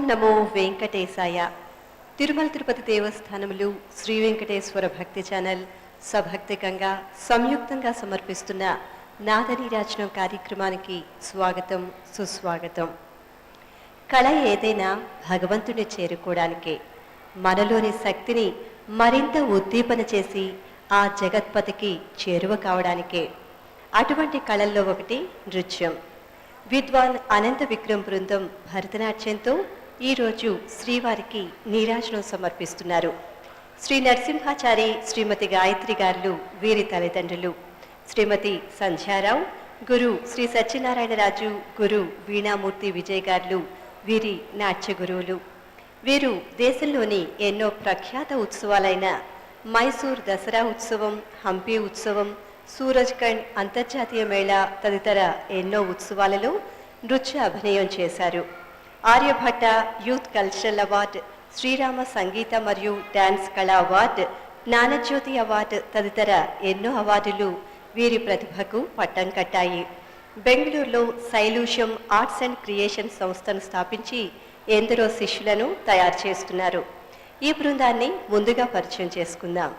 నమో వెంకటేశాయ. తిరుమల తిరుపతి దేవస్థానములు శ్రీ వెంకటేశ్వర భక్తి ఛానల్ సభక్తికంగా సంయుక్తంగా సమర్పిస్తున్న నాదనీరాజనం కార్యక్రమానికి స్వాగతం, సుస్వాగతం. కళ ఏదైనా భగవంతుని చేరుకోవడానికే, మనలోని శక్తిని మరింత ఉద్దీపన చేసి ఆ జగత్పతికి చేరువ కావడానికే. అటువంటి కళల్లో ఒకటి నృత్యం. విద్వాన్ అనంత విక్రమ్ బృందం భరతనాట్యంతో ఈరోజు శ్రీవారికి నీరాజనం సమర్పిస్తున్నారు. శ్రీ నరసింహాచారి, శ్రీమతి గాయత్రి గారు వీరి తల్లిదండ్రులు. శ్రీమతి సంధ్యారావు, గురు శ్రీ సత్యనారాయణరాజు, గురు వీణామూర్తి విజయ్ గారు వీరి నాట్య గురువులు. వీరు దేశంలోని ఎన్నో ప్రఖ్యాత ఉత్సవాలైన మైసూర్ దసరా ఉత్సవం, హంపి ఉత్సవం, సూరజ్కండ్ అంతర్జాతీయ మేళా తదితర ఎన్నో ఉత్సవాలలో నృత్య అభినయం చేశారు. Aryabhatta youth cultural award, Srirama సంగీత మరియు డాన్స్ కళా అవార్డు, జ్ఞానజ్యోతి అవార్డు తదితర ఎన్నో అవార్డులు వీరి ప్రతిభకు పట్టం కట్టాయి. బెంగళూరులో సైలూషం ఆర్ట్స్ అండ్ క్రియేషన్ సంస్థను స్థాపించి ఎందరో శిష్యులను తయారు చేస్తున్నారు. ఈ బృందాన్ని ముందుగా పరిచయం చేసుకుందాం.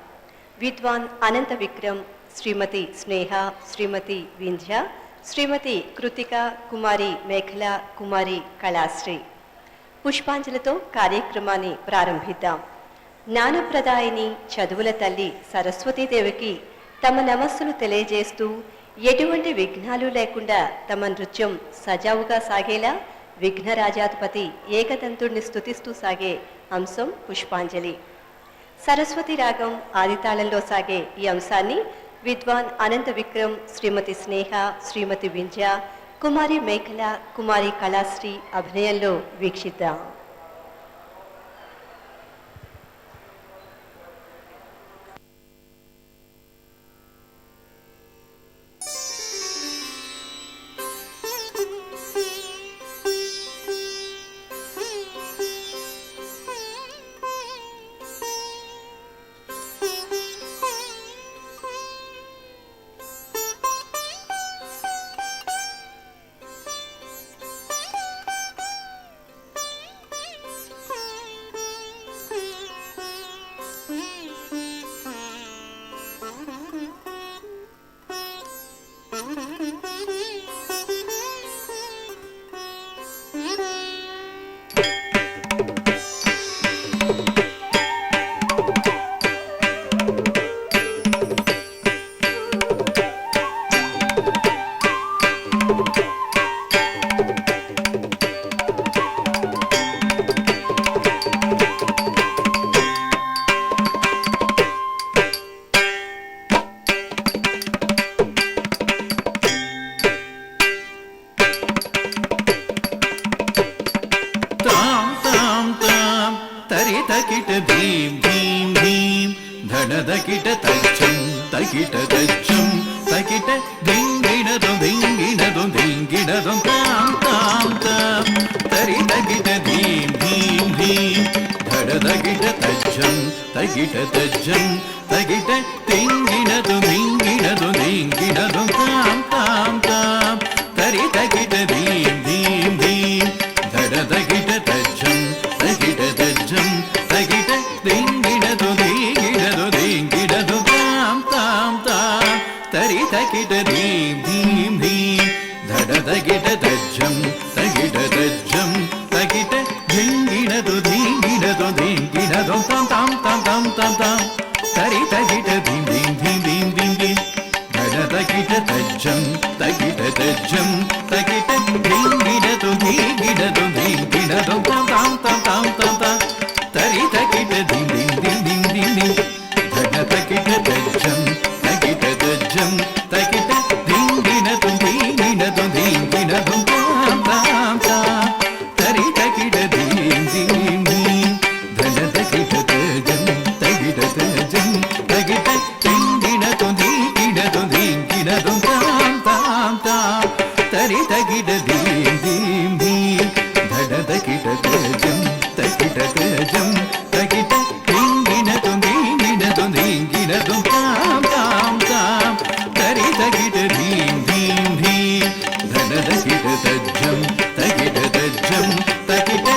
విద్వాన్ అనంత విక్రమ్, శ్రీమతి స్నేహ, శ్రీమతి వింధ్య, శ్రీమతి కృతిక, కుమారి మేఖల, కుమారి కళాశ్రీ. పుష్పాంజలితో కార్యక్రమాన్ని ప్రారంభిద్దాం. జ్ఞానప్రదాయిని, చదువుల తల్లి సరస్వతీదేవికి తమ నమస్సులు తెలియజేస్తూ ఎటువంటి విఘ్నాలు లేకుండా తమ నృత్యం సజావుగా సాగేలా విఘ్నరాజాధిపతి ఏకదంతుడిని స్తుతిస్తూ సాగే అంశం పుష్పాంజలి. సరస్వతి రాగం ఆదితాళంలో సాగే ఈ అంశాన్ని విద్వాన్ అనంత విక్రమ్, శ్రీమతి స్నేహ, శ్రీమతి వింధ్య, కుమారి మేఖల, కుమారి కళాశ్రీ అభినయంలో వీక్షిద్దాం. తగిట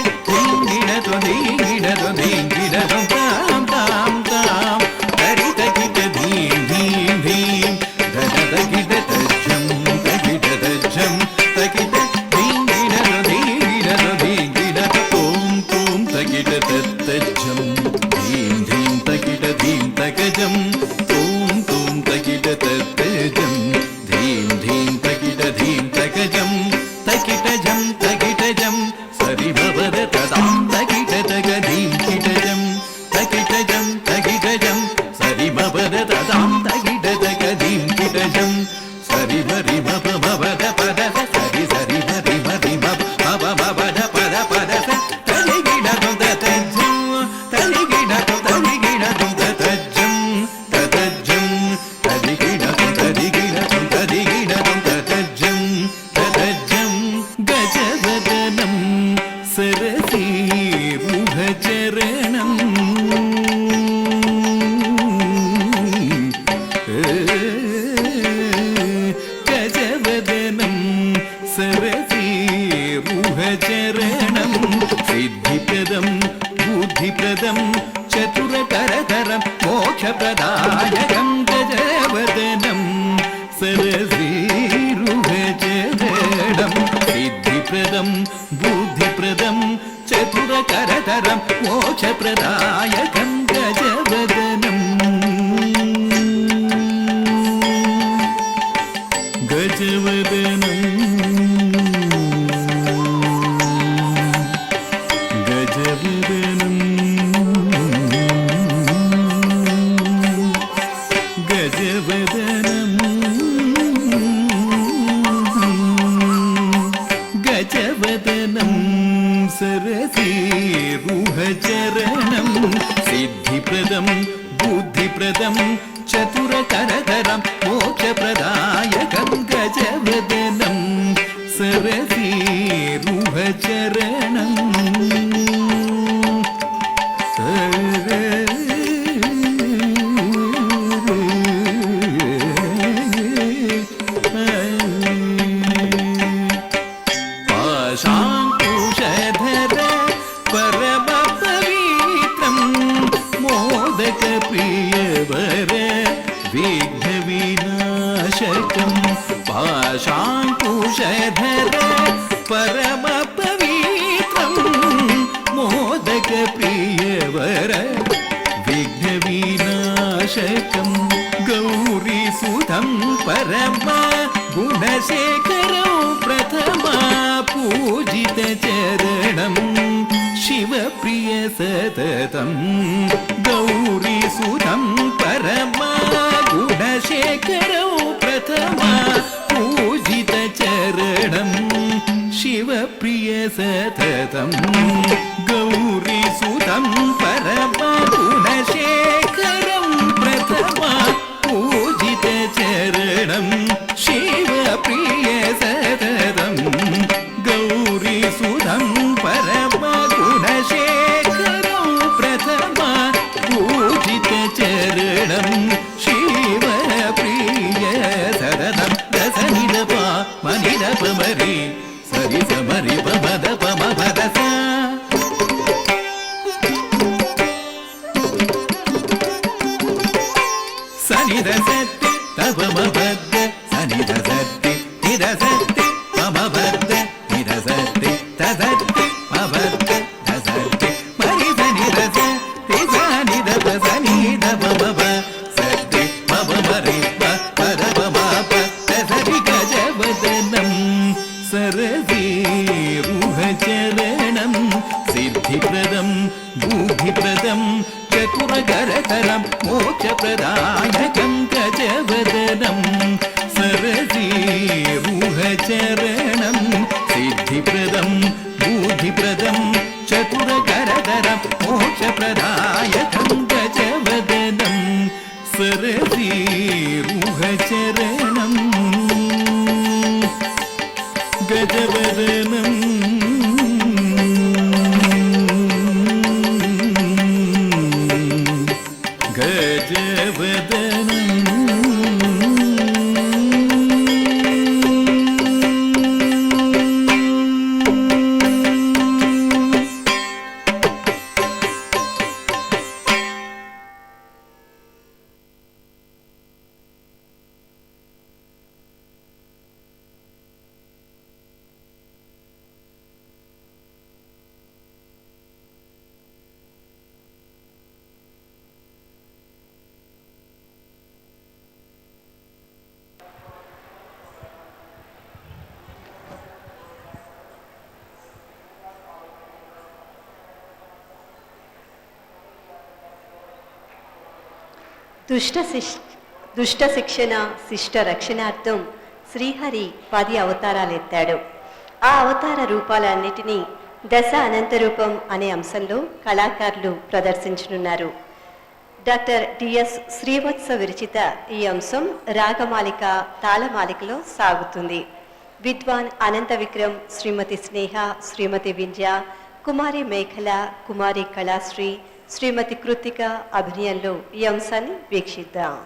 सिद्धिप्रदं चतुरकरधरं मोक्षप्रदायकं गजवदनं सरसीरुहचरणं सिद्धिप्रदं बुद्धिप्रदं चतुरकरधरं मोक्षप्रदायकं गजवदनं गजवदनं सरसीरुहचरणं सिद्धिप्रदं बुद्धिप्रदं चतुरकरधरं मोक्षप्रदायकं गजवदनं सरसीरुहचरणं पाशाङ्कुशधर परमपवित्रं मोदकप्रियवर विघ्नविनाशकं गौरीसुतं परमगुणशेखरं प्रथमा पूजितचरणं शिवप्रिय सततं गौरीसुतं परमगुणशेखरं प्रथमा पूजितचरणं शिवप्रिय सततं गौरीसुतं परमगुणशेखरं प्रथमा पूजितचरणं शिवप्रिय सततं गौरीसुतं परमगुणशेखरं प्रथमा पूजितचरणं शिवप्रिय सततं दसनिदप मनिदप मरि सरि समरि पमदप मपदस सनिदसत्ति तप मपद्द सनिदसत्ति निदसत्ति ममपद्द निदसत्ति तसत्ति मपद्द दसत्ति मरि सनिदसत्ति सनिदप सनिदप मप सत्ति मप मरि पदप मप दसरि गजवदनं सरसीरुहचरणं सिद्धिप्रदं बुद्धिप्रदं चतुरकरधरं मोक्षप्रदायकं गजवदनं सरसीरुहचरणं सिद्धिप्रदं बुद्धिप्रदं चतुरकरधरं मोक्षप्रदायकं गजवदनं सरसीरुहचरणं गजवदनं దుష్ట శిక్షణ శిష్ట రక్షణార్థం శ్రీహరి 10 అవతారాలు ఎత్తాడు. ఆ అవతార రూపాలన్నిటినీ దశ అనంత రూపం అనే అంశంలో కళాకారులు ప్రదర్శించనున్నారు. డాక్టర్ డిఎస్ శ్రీవత్స విరచిత ఈ అంశం రాగమాలిక తాళమాలికలో సాగుతుంది. విద్వాన్ అనంత విక్రమ్, శ్రీమతి స్నేహ, శ్రీమతి వింధ్య, కుమారి మేఖల, కుమారి కళాశ్రీ, శ్రీమతి కృతిక అభినయంలో ఈ అంశాన్ని వీక్షిద్దాం.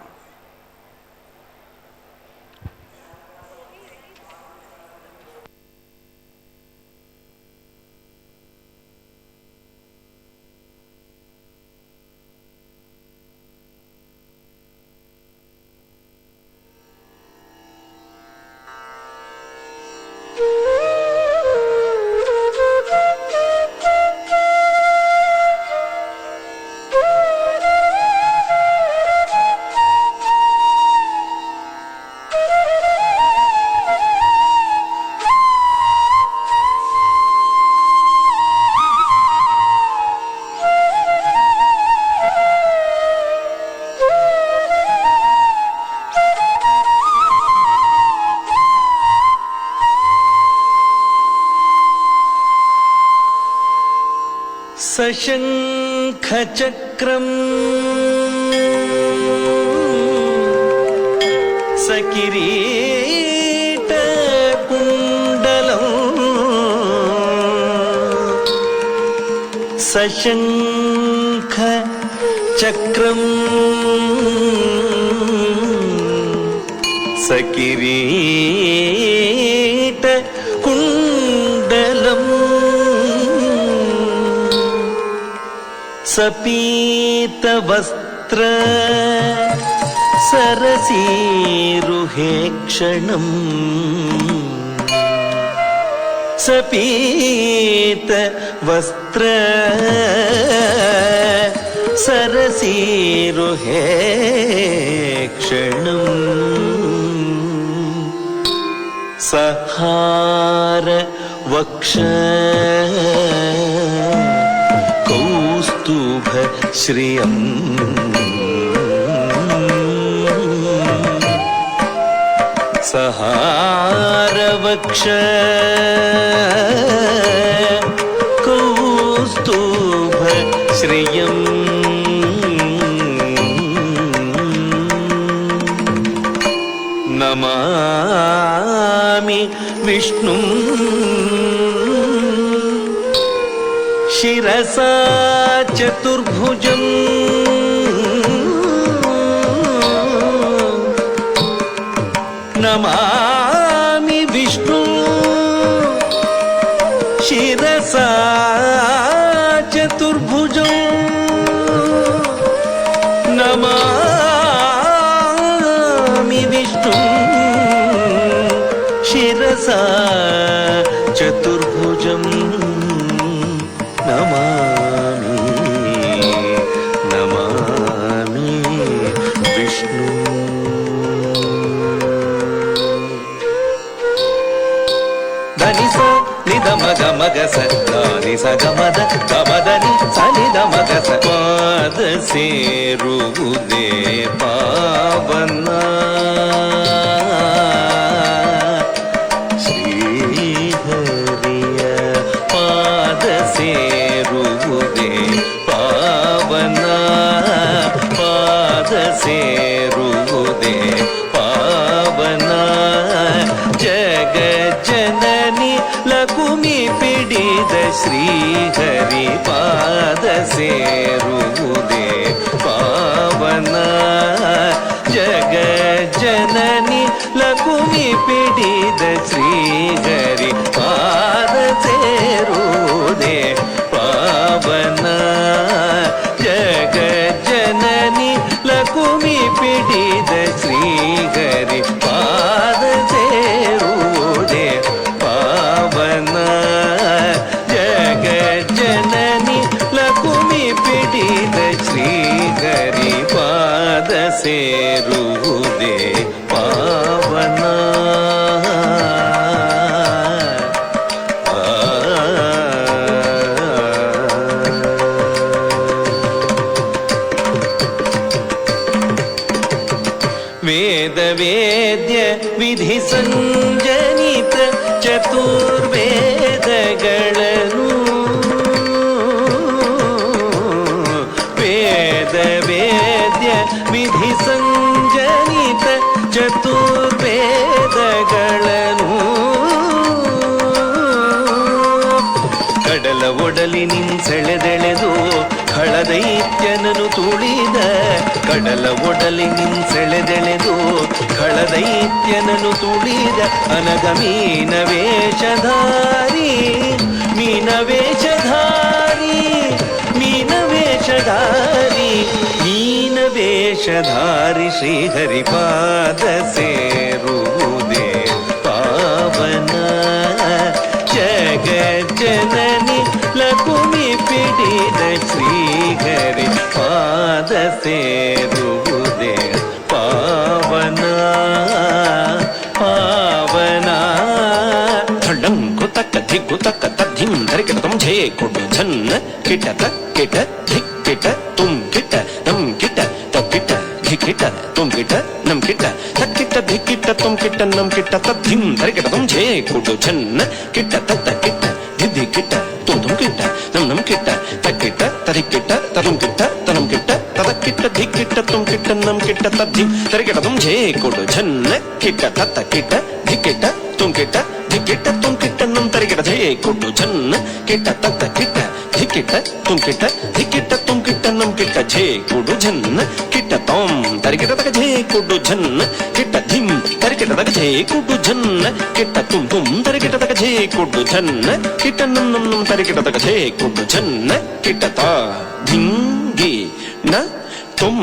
सशङ्खचक्रम् सकिरीटकुण्डलम् सशङ्खचक्रम् सकिरीटकुण्डलम् सपीतवस्त्र सरसीरुहेक्षणम् सपीतवस्त्र सरसीरुहेक्षणम् सहार वक्ष कौस्तुभ श्रियम् सहारवक्ष कौस्तुभ श्रियम् नमामि विष्णुं शिरसा चतुर्भुजम् नमामि विष्णुं शिरसा चतुर्भुजम् नमामि विष्णुं शिरसा चतुर्भुजम् नमामि विष्णु धनि स निध मग मग स ದಾನಿ ಸ ಗಮದ ಗಮದನಿ ಸ ನಿಧ ಮಗ ಸ ಪಾದ ಸೇರುವುದೇ ಪಾವನ ಶ್ರೀಹರಿಯ ಪಾದ ಸೇರುವುದೇ ಪಾವನ ಪಾದ ಸೇರುವುದೇ ಪಾವನ ಜಗ ಜನನಿ ಲಕುಮಿ ಪಿಡಿದ ಶ್ರೀಹರಿ ಪಾದ ಸೇರುವುದೇ ಪಾವನ ಜಗ ಜನನಿ ಲಕುಮಿ ಪಿಡಿದ ಶ್ರೀಹರಿ ಪಾದ ಸೇರುವುದೇ ಪಾವನ ಜಗ ಜನನಿ ಲಕುಮಿ ಪಿಡಿದ ಶ್ರೀಹರಿ ಪಾದ ಸೇರುವುದೇ ಪಾವನ ಜಗ ಜನನಿ ಲಕುಮಿ ಪಿಡಿದ ಶ್ರೀಹರಿ ಪಾದ ಸೇರುವುದೇ ಪಾವನ ವೇದ ವೇದ್ಯ ವಿಧಿ ಸಂಜನಿತ ಚತುರ್ವೇದಗಳನ್ನು ವೇದ ವೇದ್ಯ ವಿಧಿ ಸಂಜನಿತ ಚತುರ್ವೇದಗಳನ್ನು ಕಡಲ ಒಡಲಿ ನಿನ್ಸೆಳೆದೆಳೆದು ಖಳದೈತ್ಯನನು ತುಳಿದ ಕಡಲ ಒಡಲಿ ನಿನ್ಸೆಳೆದೆಳೆದು ಖಳದೈತ್ಯನನು ತುಳಿದ ಅನಗ ಮೀನ ವೇಷಧಾರಿ ಮೀನ ವೇಷಧಾರಿ ಮೀನ ವೇಷಧಾರಿ ಮೀನ ವೇಷಧಾರಿ ಶ್ರೀಹರಿಪಾದ ಸೇರುವುದೇ ಪಾವನ ಜಗ ಜನನಿ ಲಕುಮಿ ಪಿಡಿದ ಶ್ರೀಹರಿ ಪಾದ ಸೇರುವುದೇ ಪಾವನ ಪಾವನ ಧಳ್ಳಂಕುತಕ್ಕ ಧಿಗ್ಗುತಕ್ಕ ತದ್ಧಿಂ ಧರಿಕಿಟತಂ ಝೇ ಕೊಡು ಝನ್ನ ಕಿಟತ ಕಿಟ ಧಿಕ್ ಕಿಟ ತುಂ ಕಿಟ ನಂ ಕಿಟ ತಕ್ಕಿಟ ಧಿಕ್ಕಿಟ ತುಂ ಕಿಟ ನಂ ಕಿಟ ತಕ್ಕಿಟ ಧಿಕ್ಕಿಟ ತುಂ ಕಿಟ ನಂ ಕಿಟ ತದ್ಧಿಂ ಧರಿಕಿಟತಂ ಝೇ ಕೊಡು ಝನ್ನ ಕಿಟ ತತ್ತ ಕಿಟ ಧಿದ್ದಿ ಕಿಟ ತುಂ ತುಂ ಕಿಟ ನಂ ನಂ ಕಿಟ ತಕ್ಕಿಟ ಕಿಟ್ಟ ತದಿಕ್ಕಿಟ್ಟ ತದುಂ ಕಿಟ್ಟ ತನಂ ಕಿಟ್ಟ ತದಕ್ಕಿಟ್ಟ ಧಿಕ್ಕಿಟ್ಟ ತುಂ ಕಿಟ್ಟ ನಂ ಕಿಟ್ಟ ತದ್ಧಿಂ ತರಿಕಿಟ ತುಂ ಝೇ ಕೊಡು ಝನ್ನ ಕಿಟ್ಟ ತತ್ತ ಕಿಟ್ಟ ಧಿಕ್ಕಿಟ್ಟ ತುಂ ಕಿಟ್ಟ ಧಿಕ್ಕಿಟ್ಟ ತುಂ ಕಿಟ್ಟ ನಂ ತರಿಕಿಟ ಝೇ ಕೊಡು ಝನ್ನ ಕಿಟ್ಟ ತತ್ತ ಕಿಟ್ಟ ಧಿಕ್ಕಿಟ್ಟ ತುಂ ಕಿಟ್ಟ ಧಿಕ್ಕಿಟ್ಟ ತುಂ ಕಿಟ್ಟ ನಂ ಕಿಟ್ಟ ಝೇ ಕೊಡು ಝನ್ನ ಕಿಟ್ಟ ತೋಂ ತರಿಕಿಟ ತಕ ಝೇ ಕೊಡು ಝನ್ನ ಕಿಟ್ಟ ಧಿಂ ತರಿಕಿಟ ತಕ ಝೇ ಕೊಡು ಝನ್ನ ಕಿಟ್ಟ ತುಂ ತುಂ ತರಿಕಿಟ ತಕ ಝೇ ಕೊಡು ಝನ್ನ ಕಿಟ್ಟ ನಂ ನಂ ನಂ ತರಿಕಿಟ ತಕ ಝೇ ಕೊಡು ಝನ್ನ ಕಿಟ್ಟ ತಾ ಧಿಂಗಿ ನ ತುಂ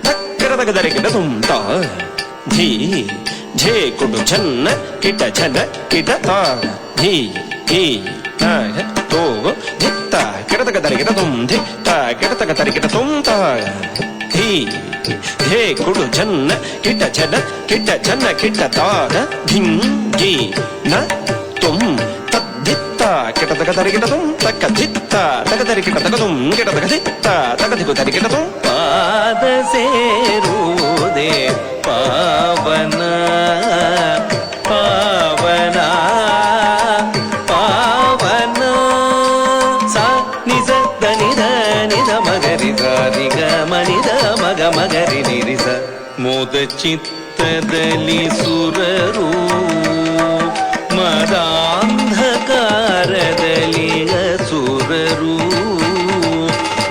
ತಕ್ಕರ ತಕ ತರಿಕಿಟ ತುಂ ತಾ ಧೀ ಝೇ ಕೊಡು ಝನ್ನ ಕಿಟ್ಟ ಝನ ಕಿಟ್ಟ ತಾ ಧೀ ಹೀ ತೋ ಧಿತ್ತ ಕಿಡತಕ ತರಿಕಿಟ ತುಂ ಧಿತ್ತ ಕಿಡತಕ ತರಿಕಿಟ ತುಂ ತಾ ಧೀ ಧೇ ಕೊಡು ಝನ್ನ ಕಿಟ್ಟ ಝನ ಕಿಟ್ಟ ಝನ್ನ ಕಿಟ್ಟ ತಾರ ಧಿಂಗಿ ನ ತುಂ ತದ್ದಿತ್ತ ಕಿಡತಕ ತರಿಕಿಟ ತುಂ ತಕ್ಕ ಧಿತ್ತ ತಕ ತರಿಕಿಟ ತಕ ತುಂ ಕಿಡತಕ ಧಿತ್ತ ತಕ ಧಿಕು ತರಿಕಿಟ ತುಂ ಪಾದ ಸೇರುವುದೇ ಪಾವನ ಪಾವನ ಪಾವನ ಸಾ ನಿಜ ದನಿದ ನಿದ ಮಗರಿ ಸಾರಿಗ ಮನಿದ ಮಗ ಮಗರಿ ನಿರಿಸ ಮೋದ ಚಿತ್ತದಲ್ಲಿ ಸುರರು ಮದಾಂಧಕಾರದಲ್ಲಿ ಅಸುರರು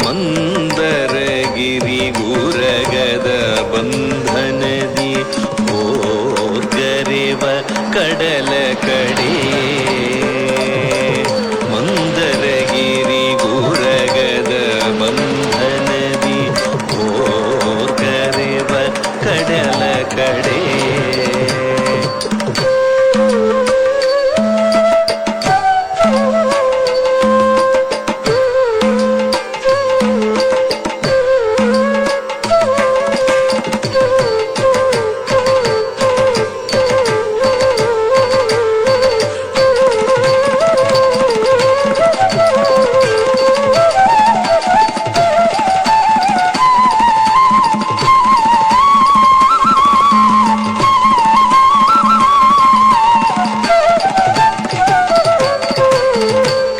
ಮಂದರಗಿರಿ ಗುರಗದ ಬಂಧನದಿ ಹೋಗರೆವ ಕಡಲ ಕಡೆ ಮಂದರಗಿರಿ ಗುರಗದ ಬಂಧನದಿ ಹೋಗರೆವ ಕಡಲ ಕಡೆ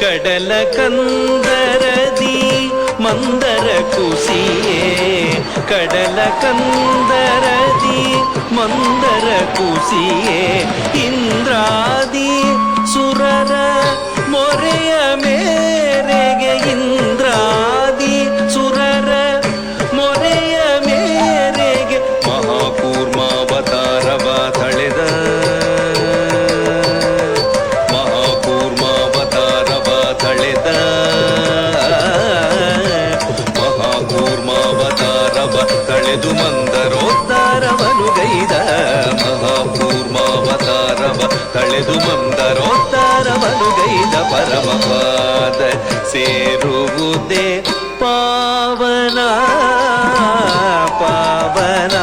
ಕಡಲ ಕಂದರದಿ ಮಂದರ ಕುಸಿಯೇ ಕಡಲ ಕಂದರದಿ ಮಂದರ ಕುಸಿಯೇ ಇಂದ್ರಾದಿ ಸುರರ ಮೊರೆಯ ಮೇರೆಗೆ ಇಂದ್ರಾದಿ ಸುರರ ಮೊರೆಯ ಮೇರೆಗೆ ಮಹಾಕೂರ್ಮಾವತಾರವ ತಳೆದ ತಳೆದ ಮಹಾಕೂರ್ಮಾವತಾರವ ತಳೆದು ಮಂದರೋದ್ಧಾರವನು ಗೈದ ಮಹಾಕೂರ್ಮಾವತಾರವ ತಳೆದು ಮಂದರೋದ್ಧಾರವನು ಗೈದ ಪರಮಪಾದ ಸೇರುವುದೇ ಪಾವನ ಪಾವನ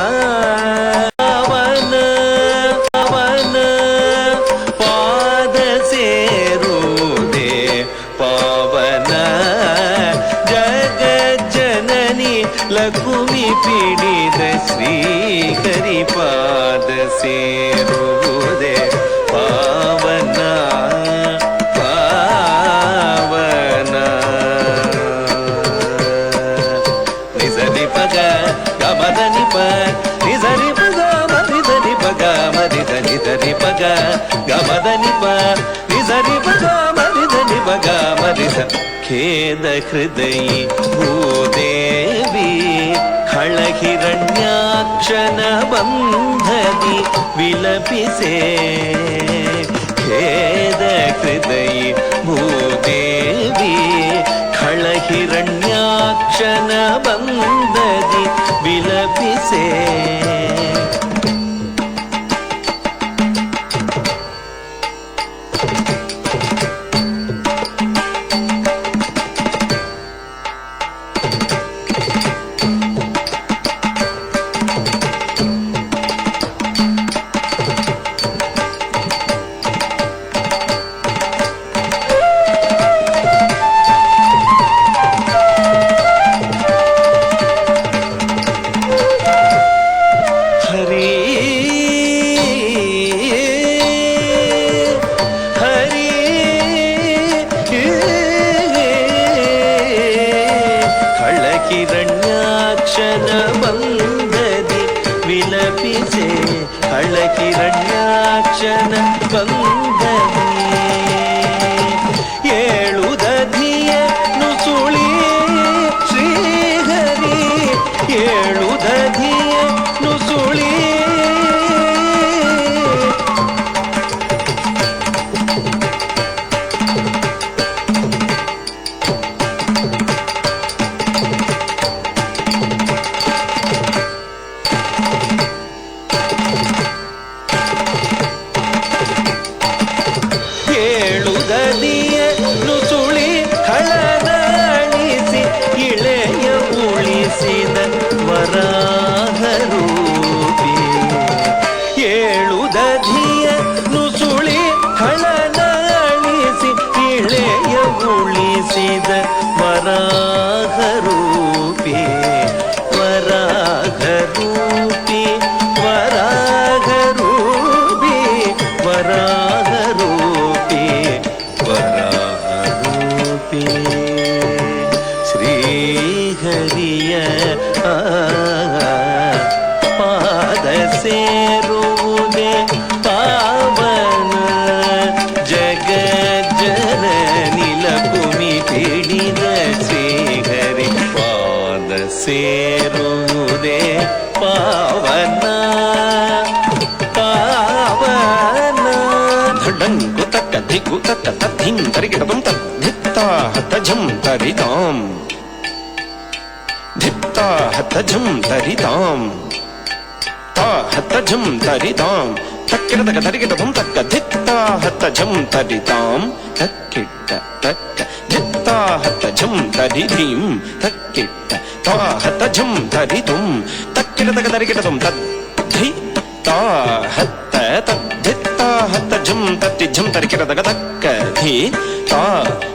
ಪಾದ ಸೇರುವುದೇ ಪಾವನ ಜಗಜ್ಜನನಿ ಲಕುಮಿ ಪಿಡಿದ ಶ್ರೀಹರಿಪಾದ ಸೇರುವುದೇ ಪಾವನ ಪಾವನ ನಿಸರಿ ಪಗ ಗಮದ ನಿಪ ನಿಸರಿ ಪಗ ಮರಿದನಿ ಪಗ ಮರಿದ ನಿಸರಿ ಪಗ ಗಮದ ನಿಪ ನಿಸರಿ ಪಗ ಮರಿದನಿ ಪಗ ಮರಿದ ಖೇದ ಹೃದಯಿ ಭೂದೇವಿ ಖಳಹಿರಣ್ಯಾಕ್ಷನ ಬಂಧದಿ ವಿಲಪಿಸೆ ಖೇದ ಹೃದಯಿ ಭೂದೇವಿ ಖಳಹಿರಣ್ಯಾಕ್ಷನ ಬಂಧದಿ ವಿಲಪಿಸೆ ಏಳುದದಿಯ ನುಸುಳಿ ಖಳನಳಿಸಿ ಇಳೆಯ ಉಳಿಸಿದ ವರಾಹರೂಪಿ ಏಳುದದಿಯ ನುಸುಳಿ ಖಳನಳಿಸಿ ಇಳೆಯ ಉಳಿಸಿದ ವರಾಹರೂಪಿ ವರಾಹರೂಪಿ ವರಾಹರೂಪಿ ವರಾಹರೂಪಿ ವರಾಹರೂಪಿ ಶ್ರೀಹರಿಯ ಪಾದ ಸೇರುವುದೇ ಪಾವನ ಜಗಜ್ಜನನಿಲ ಭೂಮಿ ಪಿಡಿದ ಶ್ರೀಹರಿ ಪಾದ ಸೇರುವುದೇ ಪಾವನ ಪಾವನ ಧಡಂಕು ತಕ್ಕ ದಿಕ್ಕು ತಕ್ಕ ತದ್ಧಿಂ ತರಿಗಿಡದಂ ತದ್ಧಿತ್ತ ಹತಜಂ ತರಿತಾಂ ಧಿತ್ತ ಹತಜಂ ತರಿತಾಂ ತಾ ಹತಜಂ ತರಿತಾಂ ತಕ್ಕಿಡದಕ ತರಿಗಿಡದಂ ತಕ್ಕ ಧಿತ್ತ ಹತಜಂ ತರಿತಾಂ ತಕ್ಕಿಟ್ಟ ತಕ್ಕ ಧಿತ್ತ ಹತಜಂ ತರಿಧೀಂ ತಕ್ಕಿಟ್ಟ ತಾ ಹತಜಂ ತರಿತುಂ ತಕ್ಕಿಡದಕ ತರಿಗಿಡದಂ ತದ್ಧಿ ತಾ ಹತ್ತ ತದ್ಧಿತ್ತ ಹತಜಂ ತತ್ತಿಜಂ ತರಿಗಿಡದಕ ತಕ್ಕ ಧಿ ತಾ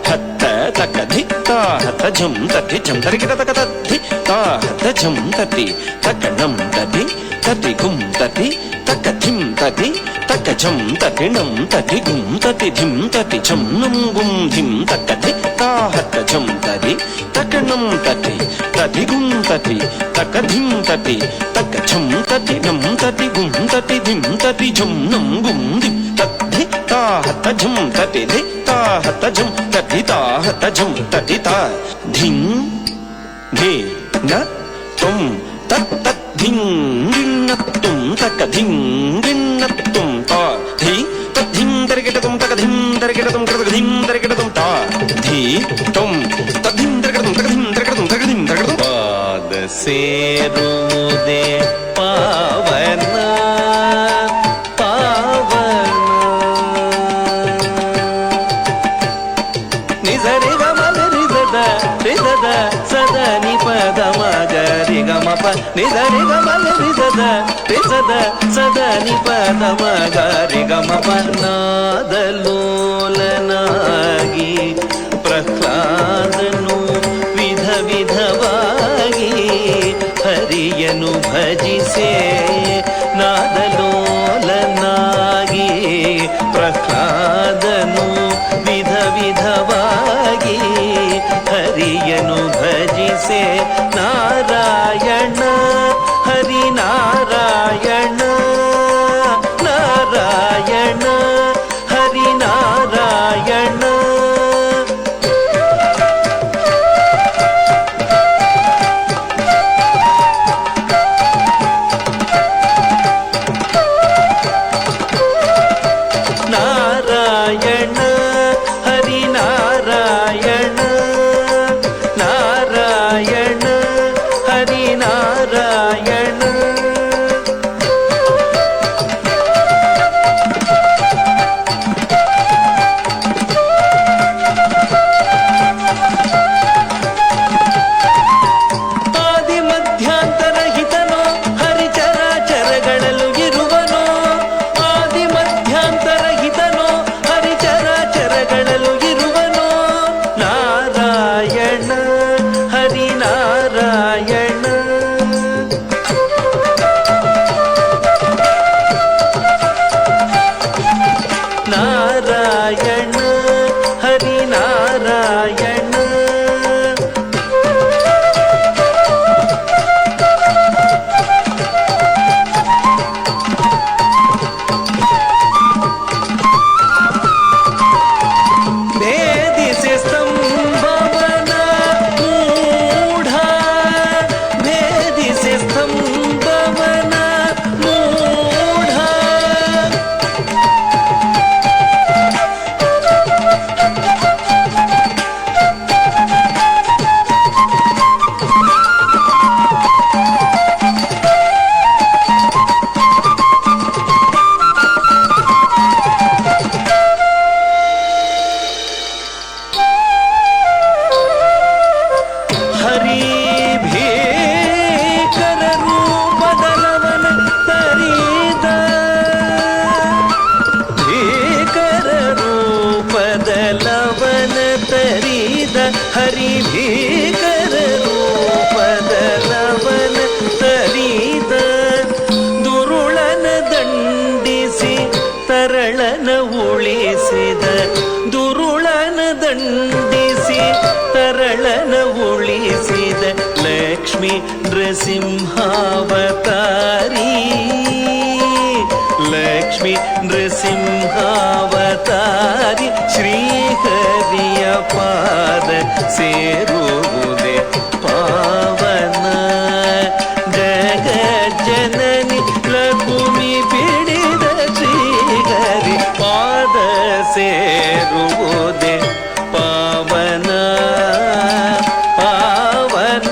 ಹತ್ತ ತಕ್ಕ ಧಿತ್ತ ಹತಜಂ ತತ್ತಿಜಂ ತರಿಗಿಡದಕ ತದ್ಧಿ ತಾ ಹತಜಂ ತತಿ ತಕ್ಕಣಂ ತತಿ ತತಿ ಗುಂ ತತಿ ತಕ್ಕ ಧಿಂ ತತಿ ತಕ್ಕ ಝಂ ತತಿ ನಂ ತತಿ ಗುಂ ತತಿ ಧಿಂ ತತಿ ಝಂ ನಂ ಗುಂ ಧಿಂ ತಕ್ಕ ಧಿ ತಾ ಹತ್ತ ಝಂ ತತಿ ತಕ್ಕಣಂ ತತಿ ತತಿ ಗುಂ ತತಿ ತಕ್ಕ ಧಿಂ ತತಿ ತಕ್ಕ ಝಂ ತತಿ ನಂ ತತಿ ಗುಂ ತತಿ ಧಿಂ ತತಿ ಝಂ ನಂ ಗುಂ ಧಿಂ ತದ್ಧಿ ತಾ ಹತ್ತ ಝಂ ತತಿ ಧಿ ತಾ ಹತ್ತ ಝಂ ತತಿ ತಾ ಹತ್ತ ಝಂ ತತಿ ತಾ ಧಿಂ ಧಿ ನ ತುಂ ತತ್ ತತ್ ಧಿಂ ಗಿನ್ನತ್ತುಂ ತಕ್ಕ ಧಿಂ ಗಿನ್ನತ್ತುಂ ತಾ ಧಿ ತತ್ ಧಿಂ ತರಿಗಿಡತುಂ ತಕ್ಕ ಧಿಂ ತರಿಗಿಡತುಂ ಕರಗ ಧಿಂ ತರಿಗಿಡತುಂ ತಾ ಧಿ ತುಂ ತತ್ ಧಿಂ ತರಿಗಿಡತುಂ ತಕ್ಕ ಧಿಂ ತರಿಗಿಡತುಂ ತಕ್ಕ ಧಿಂ ತರಿಗಿಡತುಂ ಪಾದ ಸೇರುವುದೇ ಪಾವನ ಪಾವನ ನಿಜರಿ ಗಮನ ರಿಜದ ರಿಜದ ಸದ ನಿಪದ ಮಗ ರಿಗಮಪ ನಿಜರಿ ಗಮನ ರಿಜದ ರಿಜದ ಸದ ನಿಪದ ಮಗ ರಿಗಮಪ ನಾದಲೋಲನಾಗಿ ಪ್ರಹ್ಲಾದನು ವಿಧ ವಿಧವಾಗಿ ಹರಿಯನು ಭಜಿಸೆ ನಾದಲೋಲನಾಗಿ ಪ್ರಹ್ಲಾದನು ವಿಧ ವಿಧವಾಗಿ ಹರಿಯನು ಭಜಿಸೆ ನಾರಾಯಣ ಹರಿನಾರಾಯಣ ನಾರಾಯಣ ಹರಿನಾರಾಯಣ ನಾರಾಯಣ ಹರಿನಾರಾಯಣ ನಾರಾಯಣ ಹರಿನಾರಾಯಣ ಆದಿ ಮಧ್ಯಾಂತರಹಿತನೋ ಹರಿಚರಾಚರಗಳಲ್ಲೂ ಇರುವನೋ ಆದಿ ಮಧ್ಯಾಂತರಹಿತನೋ ಹರಿಚರ ರೂಪದಲವನ ತರಿದ ಹರಿ ಭೀಕರ ರೂಪದಲವನ ತರಿದ ದುರುಳನ ದಂಡಿಸಿ ತರಳನ ಉಳಿಸಿದ ದುರುಳನ ದಂಡಿಸಿ ತರಳನ ಉಳಿಸಿದ ಲಕ್ಷ್ಮೀ ನೃಸಿಂಹಾವತಾರಿ ಲಕ್ಷ್ಮೀ ನೃಸಿಂಹಾವತಾರಿ ಶ್ರೀಹರಿಯ ಪಾದ ಸೇರುವುದೇ ಪಾವನ ಜಗಜ್ಜನನಿ ಲಕುಮಿ ಬಿಡಿದ ಶ್ರೀಹರಿ ಪಾದ ಸೇರುವುದೇ ಪಾವನ ಪಾವನ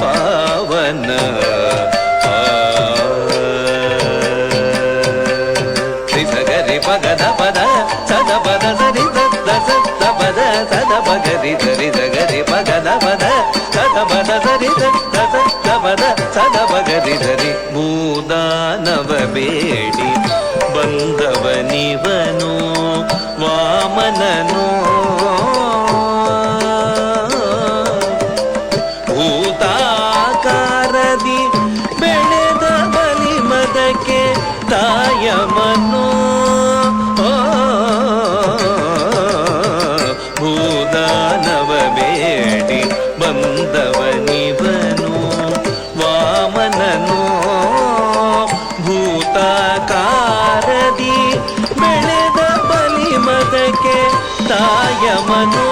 ಪಾವನ ಸಗರಿ ಪಗದ ಪದ ಸದ ಪದ ಸರಿ ಸದ ಸದ ಪದ ಸದ ಪಗರಿ ಸರಿ ಸಗರಿ ಪಗದ ಪದ ಸದ ಪದ ಸರಿ ಸದ ಸದ ಪದ ಸದ ಪಗರಿ ಸರಿ ಭೂದಾನವ ಬೇಡಿ ಬಂದವನಿವನು ವಾಮನನು ಭೂತಾಕಾರದಿ ಬೆಳೆದ ಬಲಿಮದಕ್ಕೆ ತಾಯಮನು ಭೂದಾನವ ಬೇಡಿ ಬಂದವನಿವನು ವಾಮನನು ಭೂತಾಕಾರದಿ ಬೆಳೆದ ಬಲಿಮದಕ್ಕೆ ತಾಯಮನು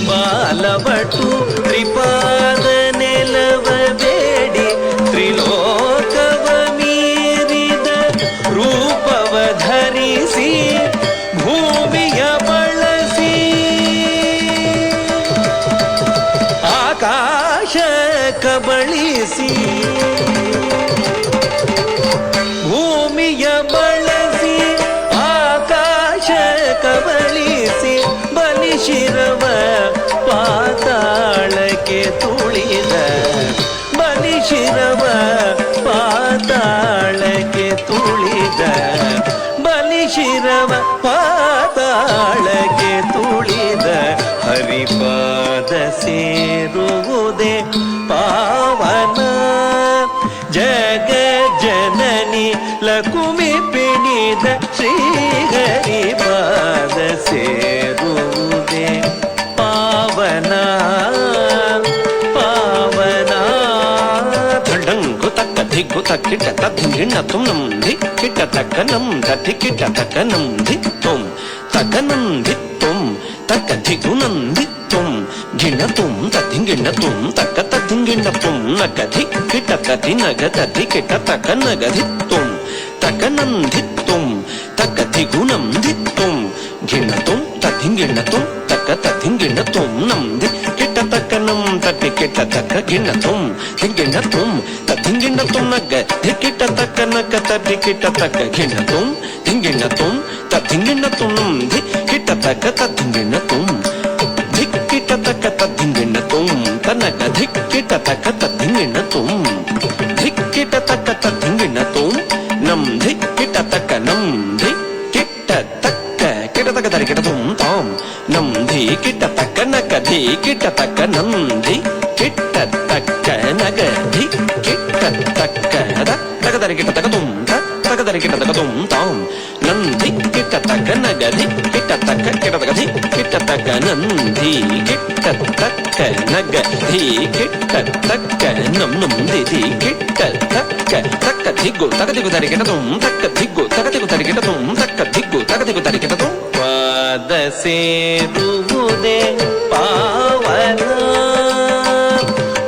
ಬಾಲವಟು ತ್ರಿಪಾದ ನೆಲವ ಬೇಡಿ ತ್ರಿಲೋಕವ ಮೀರಿದ ರೂಪವ ಧರಿಸಿ ಭೂಮಿಯ ಬಳಸಿ ಆಕಾಶ ಕಬಳಿಸಿ ಭೂಮಿಯ ಬಳಸಿ ಆಕಾಶ ಕಬಳಿಸಿ ಬಲಿಶಿರವ ಪಾತಾಳಕ್ಕೆ ತುಳಿದ ಬಲಿಶಿರವ ಪಾತಾಳಕ್ಕೆ ತುಳಿದ ಬಲಿಶಿರವ ಪಾತಾಳಕ್ಕೆ ತುಳಿದ ಹರಿಪಾದ ಸೇರುವುದೇ ಪಾವನ ಜಗಜ್ಜನನಿ ಲಕುಮಿ ಪಿಡಿದ ಶ್ರೀಹರಿಪಾದ ಸೇರುವುದೇ ಪಾವನ ಪಾವನ ದಂಗು ತಕ್ಕ ದಿಗ್ಗು ತಕ್ಕಿಟ ತದ್ದಿಣ್ಣ ತುಂ ನಮ್ಧಿ ಕಿಟ್ಟ ತಕ್ಕ ನಮ್ಧಿ ಕಿಟ್ಟ ತಕ್ಕ ನಮ್ಧಿ ತುಂ ತಕ್ಕ ನಮ್ಧಿ ತುಂ ತಕ್ಕ ದಿಗು ನಂದಿ ತುಂ ಗಿಣ್ಣ ತುಂ ತದ್ದಿಂಗಿಣ್ಣ ತುಂ ತಕ್ಕ ತದ್ದಿಂಗಿಣ್ಣ ತುಂ ನಗಧಿ ಕಿಟ್ಟ ತದ್ದಿ ನಗದಿ ಕಿಟ್ಟ ತಕ್ಕ ನಗಧಿ ತುಂ ತಕ್ಕ ನಂದಿತ್ತುಂ ತಕ್ಕ ದಿಗುಣಂ ದಿತ್ತುಂ ಗಿಣ್ಣ ತುಂ ತದ್ದಿಂಗಿಣ್ಣ ತುಂ ತಕ್ಕ ತದ್ದಿಂಗಿಣ್ಣ ತುಂ ನಂದಿ ಕಿಟ್ಟ ತಕ್ಕ ನಂ ತಟ್ಟಿ ಕಿಟ್ಟ ತಕ್ಕ ಗಿಣ್ಣ ತುಂ ದಿಂಗಿಣ್ಣ ತುಂ ತದ್ದಿಂಗಿಣ್ಣ ತುಂ ನಗಧಿ ಕಿಟ್ಟ ತಕ್ಕ ನಕ್ಕ ತಟ್ಟಿ ಕಿಟ್ಟ ತಕ್ಕ ಗಿಣ್ಣ ತುಂ ದಿಂಗಿಣ್ಣ ತುಂ ತದ್ದಿಂಗಿಣ್ಣ ತುಂ ನಂದಿ ಕಿಟ್ಟ ತಕ್ಕ ತದ್ದಿಂಗಿಣ್ಣ ತುಂ ಧಿಕ್ಕಿಟ ತಕ್ಕ ತದ್ದಿಂಗಿಣ್ಣ ತುಂ ತನಕ ಧಿಕ್ಕಿಟ ತಕ್ಕ ತದ್ದಿಂಗಿಣ್ಣ ತುಂ ಧಿಕ್ಕಿಟ ತಕ್ಕ ತದ್ದಿಂಗಿಣ್ಣ ತುಂ ನಂ ಧಿಕ್ಕಿಟ ತಕ್ಕ ನಂ ಧಿಕ್ಕಿಟ ತಕ್ಕ ಕಿಟ ತಕ್ಕ ತರಿ ಕಿಟ ತುಂ ತಾಂ ನಂ ಧಿಕ್ಕಿಟ ತಕ್ಕ ನಕ ಧಿಕ್ಕಿಟ ತಕ್ಕ ನಂ ಧಿಕ್ಕಿಟ ತಕ್ಕ ನಗ ಧಿಕ್ಕಿಟ ತಕ್ಕ ತಕ್ಕ ತರಿ ಕಿಟ ತಕ್ಕ ತುಂ ತಕ್ಕ ತರಿ ಕಿಟ ತಕ್ಕ ತುಂ ತಾಂ ನಂದಿ ಕಿಟ್ಟ ತಕ್ಕ ನಗದಿ ಕಿಟ್ಟ ತಕ್ಕ ಕಿಟ ತಕ್ಕ ಧಿ ಕಿಟ್ಟ ತಕ್ಕ ನಂದಿ ಕಿಟ್ಟ ತಕ್ಕ ನಗದಿ ಕಿಟ್ಟ ತಕ್ಕ ನಂದಿ ಧಿ ಕಿಟ್ಟ ತಕ್ಕ ತಕ್ಕ ದಿಗ್ಗು ತಕ ದಿಗು ತರಿ ಕಿಟ ತುಂ ತಕ್ಕ ದಿಗ್ಗು ತಕ ದಿಗು ತರಿ ಕಿಟ ತುಂ ತಕ್ಕ ದಿಗ್ಗು ತಕ ದಿಗು ತರಿ ಕಿಟ ತುಂ ಪಾದ ಸೇರುವುದೇ ಪಾವನ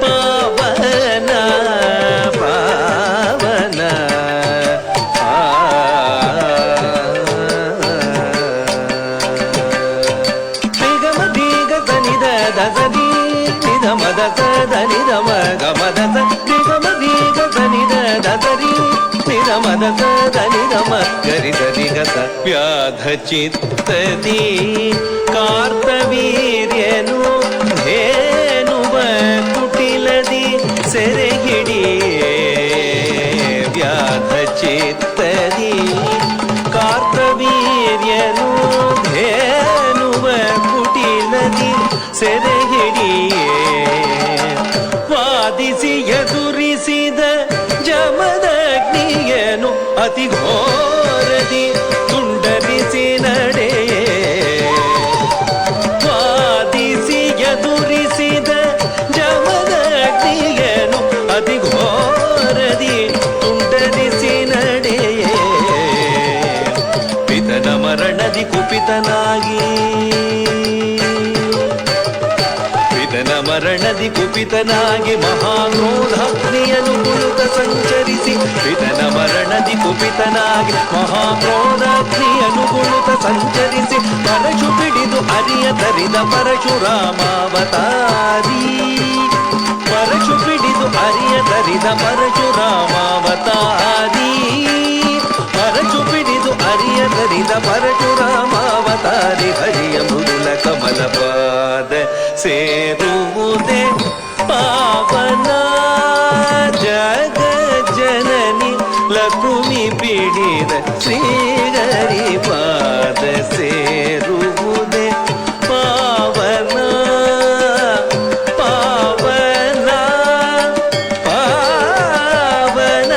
ಪಾವನ ಪಾವನ ಮದ ಸದನಿ ದಮ ಗಮದ ಸರಿ ಗಮ ದೀಗ ಸನಿ ದರಿ ನಿದ ಮದ ಸದನಿ ದಮ ಗರಿ ಸರಿ ಗಸ ವ್ಯಾಧ ಚಿತ್ತದಿ ಕಾರ್ತವೀರ್ಯನು ಧೇನುವ ಕುಟಿಲದಿ ಸೆರೆ ಹಿಡಿಯೇ ವ್ಯಾಧ ಚಿತ್ತದಿ ಕಾರ್ತವೀರ್ಯನು ಧೇನುವ ಕುಟಿಲದಿ ಸೆರೆ ಹಿಡಿಯೇ ವಾದಿಸಿ ಎದುರಿಸಿದ ಜಮದಗ್ನಿಯನು ಅತಿ ಘೋರದಿ ತುಂಡರಿಸಿ ನಡೆಯೇ ವಾದಿಸಿ ಎದುರಿಸಿದ ಜಮದಗ್ನಿಯನು ಅತಿ ಘೋರದಿ ತುಂಡರಿಸಿ ನಡೆಯೇ ಪಿತನ ಮರಣದಿ ಕುಪಿತನಾಗಿ ಮರಣದಿ ಕುಪಿತನಾಗಿ ಮಹಾಕ್ರೋಧಾಗ್ನಿಯನು ಕುಳಿತ ಸಂಚರಿಸಿ ಪಿತನ ಮರಣದಿ ಕುಪಿತನಾಗಿ ಮಹಾಕ್ರೋಧಾಗ್ನಿಯನು ಕುಳಿತ ಸಂಚರಿಸಿ ಪರಶು ಪಿಡಿದು ಅರಿಯ ತರಿದ ಪರಶುರಾಮಾವತಾರಿ ಪರಶು ಪಿಡಿದು ಅರಿಯ ತರಿದ ಪರಶುರಾಮಾವತಾರಿ ಪರಶು ಪಿಡಿದು ಅರಿಯ ತರಿದ ಪರಶುರಾಮಾವತಾರಿ ಹರಿಯ ಮೃದುಲ ಕಮಲ ಪಾದ ಸೇರುವುದೇ ಪಾವನ ಜಗ ಜನನಿ ಲಕುಮಿ ಪಿಡಿದ ಶ್ರೀಹರಿ ಪಾದ ಸೇರುವುದೇ ಪಾವನ ಪಾವನ ಪಾವನ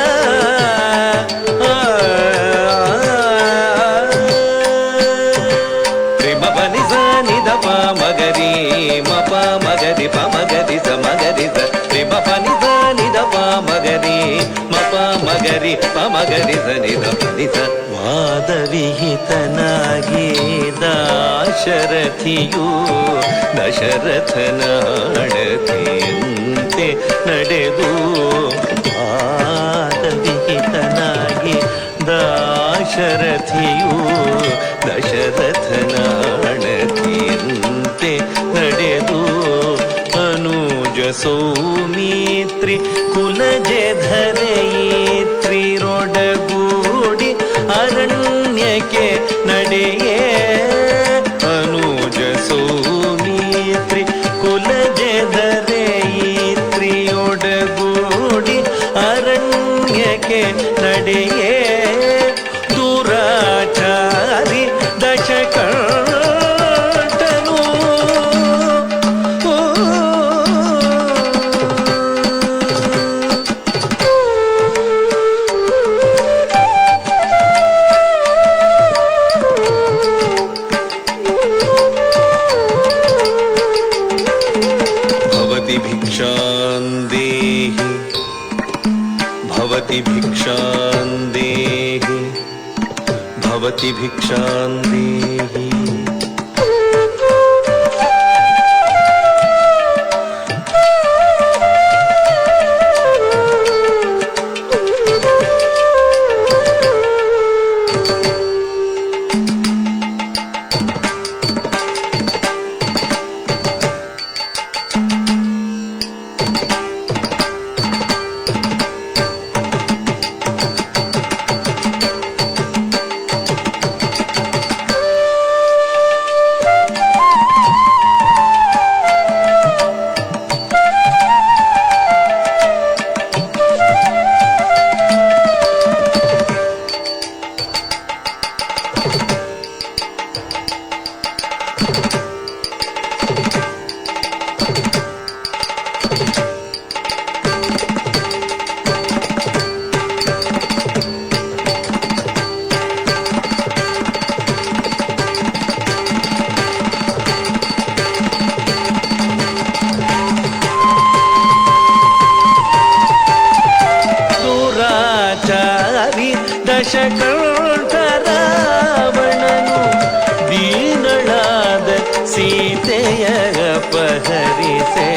ರಿಮಪನಿ ಸನಿದ ಮಗರಿ ಮಪ ಮಗರಿ ಪ ಮಗರಿ ಸ ಮಗರಿ ಸ ರಿಮಪನಿ ಸನಿದ ಮಗರಿ ಮಪ ಮಗರಿ ಪ ಮಗರಿ ಸ ನಿದ ಪನಿ ಸ ವಾದವಿಹಿತನಾಗಿ ದಾಶರಥಿಯು ದಶರಥನ ಅಡತಿಯಂತೆ ನಡೆದು ವಾದವಿಹಿತನಾಗಿ ದಾಶರಥಿಯು ದಶರಥನ ಅಡತಿಯಂತೆ ನಡೆದು ಅನುಜ ಸೌಮಿತ್ರಿ ಕುಲಜಧರೆಯಿತ್ರಿರೊಡಗೂಡಿ ಅರಣ್ಯಕ್ಕೆ ನಡೆಯೇ ಅನುಜ ಸೌಮಿತ್ರಿ ಕುಲಜಧರೆಯಿತ್ರಿಯೊಡಗೂಡಿ ಅರಣ್ಯಕ್ಕೆ ನಡೆಯೇ ದುರಾಚಾರಿ ದಶಕಂಠನು ಭವತಿ ಭಿಕ್ಷಾಂದೇಹಿ ಭವತಿ ಭಿಕ್ಷಾಂದೇಹಿ ಭವತಿ ಭಿಕ್ಷಾಂದೇಹಿ ದಶಕಂಠ ರಾವಣನು ದೀನಳಾದ ಸೀತೆಯ ಅಪಹರಿಸೆ,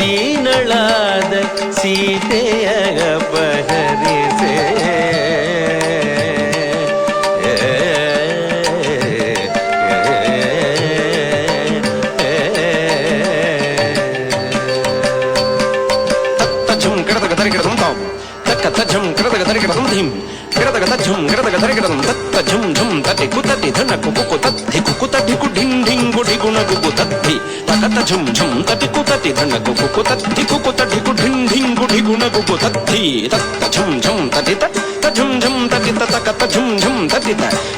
ದೀನಳಾದ ಸೀತೆಯ ಅಪಹರಿಸೆ. ತಜ್ಜಂ ಕಡದಗ ತರಿಗಿಡದಂ ಧಿಂ ಗಿಡದಗ ತಜ್ಜಂ ಗಿಡದಗ ತರಿಗಿಡದಂ ತಜ್ಜಂ ಝಂ ತಟಿ ಕುತಟಿ ಧನ ಕುಕು ತತ್ತಿ ಕುಕು ತಟಿ ಕು ಢಿಂ ಢಿಂ ಗುಡಿ ಗುಣ ಗುಗು ತತ್ತಿ ತಕತ ಝಂ ಝಂ ತಟಿ ಕುತಟಿ ಧನ ಕುಕು ತತ್ತಿ ಕುಕು ತಟಿ ಕು ಢಿಂ ಢಿಂ ಗುಡಿ ಗುಣ ಗುಗು ತತ್ತಿ ತತ್ತ ಝಂ ಝಂ ತಟಿ ತಜ್ಜಂ ಝಂ ತಟಿ ತಕತ ಝಂ ಝಂ ತಟಿ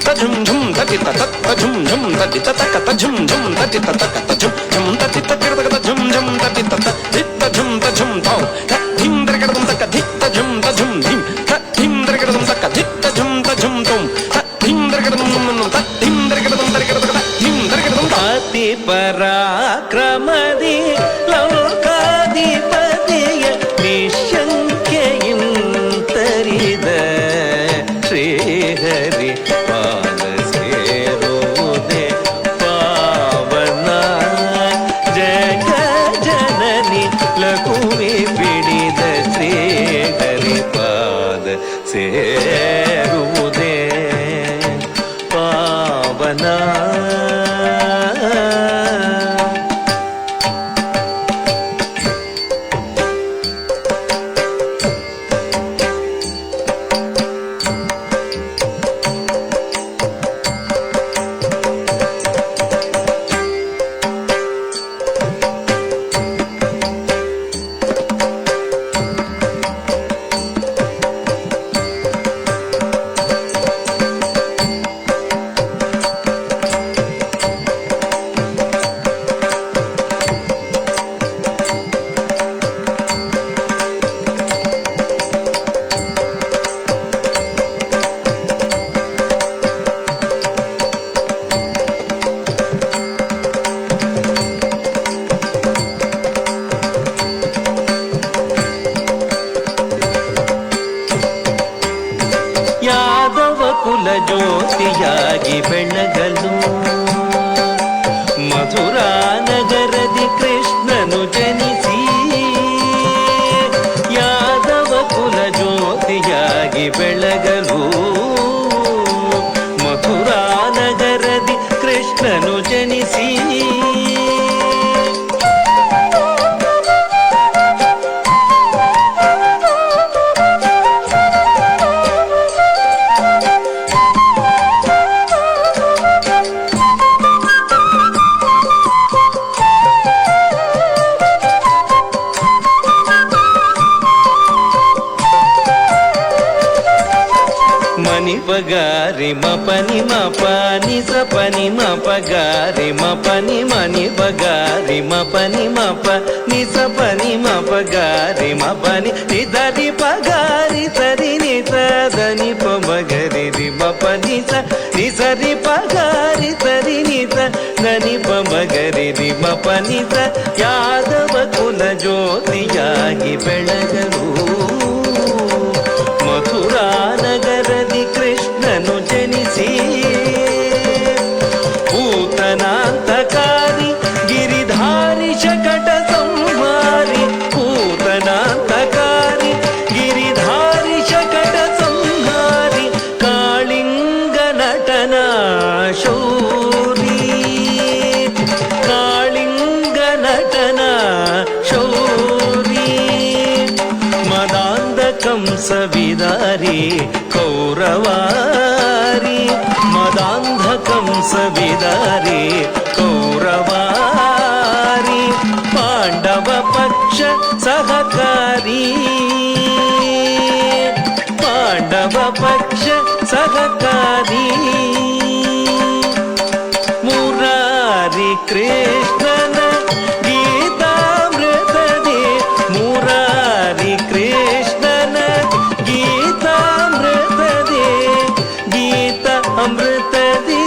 ತಜ್ಜಂ ಝಂ ತಟಿ ತತ್ತ ಝಂ ಝಂ ತಟಿ ತಕತ ಝಂ ಝಂ ತಟಿ ತಕತ ಝಂ ಝಂ ತಟಿ ತಗಿಡದಗ ಝಂ ಝಂ ತಟಿ ತತ್ತ ದಿತ್ತ ಝಂ ತಜಂ ತೌ ಧಿಂ ದರಗಡದಂ ತಕ ದಿತ್ತ ಝಂ ತಜಂ ಧಿಂ ಧಿಂ ದರಗಡದಂ ತಕ ದಿತ್ತ ಝಂ ತಜಂ ತುಂ ಧಿಂ ದರಗಡದಂ ಧಿಂ ದರಗಡದಂ ದರಗಡದಂ ಧಿಂ ದರಗಡದಂ ಅತಿ ಪರಾಕ್ರಮದಿ ಲೋಕಾಧಿಪತಿಯ ನಿಶಂಕೆಯಿಂತರಿದ ಶ್ರೀಹರಿ ಪಾದ ಸೇರುವುದೇ ಪಾವನ. ಜಗ ಜನನಿ ಲಘುವಿ ಬಿಡಿದ ಶ್ರೀಹರಿ ಪಾದ ಸೇರುವುದೇ ಪಾವನ. ಜ್ಯೋತಿಯಾಗಿ ಬೆಳಗಲು ಮಥುರಾ ನಗರದಿ ಕೃಷ್ಣನು ಜನಿಸಿ, ಯಾದವ ಕುಲ ಜ್ಯೋತಿಯಾಗಿ ಬೆಳಗಲು ಮಥುರಾ ನಗರದಿ ಕೃಷ್ಣನು ಜನಿಸಿ. పగారి మపని మపని సపని మపగారి మపని మని పగారి మపని మపని సపని మపగారి మపని నిదని పగారి సరి నిదని పమగరి రి మపని స నిసరి పగారి సరి నిదని పమగరి రి మపని స యాదవ కుల జ్యోతియాಗಿ ಬೆಳಗಲು ಮಥುರಾ ನಗರದಿ ಕೃಷ್ಣನು ಜನಿಸಿ. ಪೂತನಾಂತಕಾರಿ ಗಿರಿಧಾರಿ ಶಕಟ ಸಂಹಾರಿ, ಪೂತನಾಂತಕಾರಿ ಗಿರಿಧಾರಿ ಶಕಟ ಸಂಹಾರಿ, ಕಾಳಿಂಗ ನಟನ ಶೌರಿ, ಕಾಳಿಂಗ ನಟನ ಶೌರಿ, ಮದಾಂಧ ಕಂಸವಿದಾರಿ ಕೌರವಾರಿ, ಮದಾಂಧ ಕಂಸವಿದಾರಿ ಕೌರವಾರಿ, ಪಾಂಡವ ಪಕ್ಷ ಸಹಕಾರಿ, ಪಾಂಡವ ಪಕ್ಷ ಸಹಕಾರಿ, ಮುರಾರಿ ಕೃಷ್ಣನ ಗೀತಾಮೃತದಿ, ಮುರಾರಿ ಕೃಷ್ಣನ ಗೀತಾಮೃತದಿ, ಗೀತ ಅಮೃತದಿ.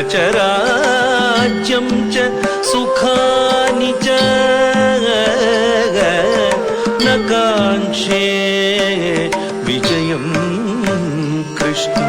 च राज्यं च सुखानि च न काङ्क्षे विजयं कृष्ण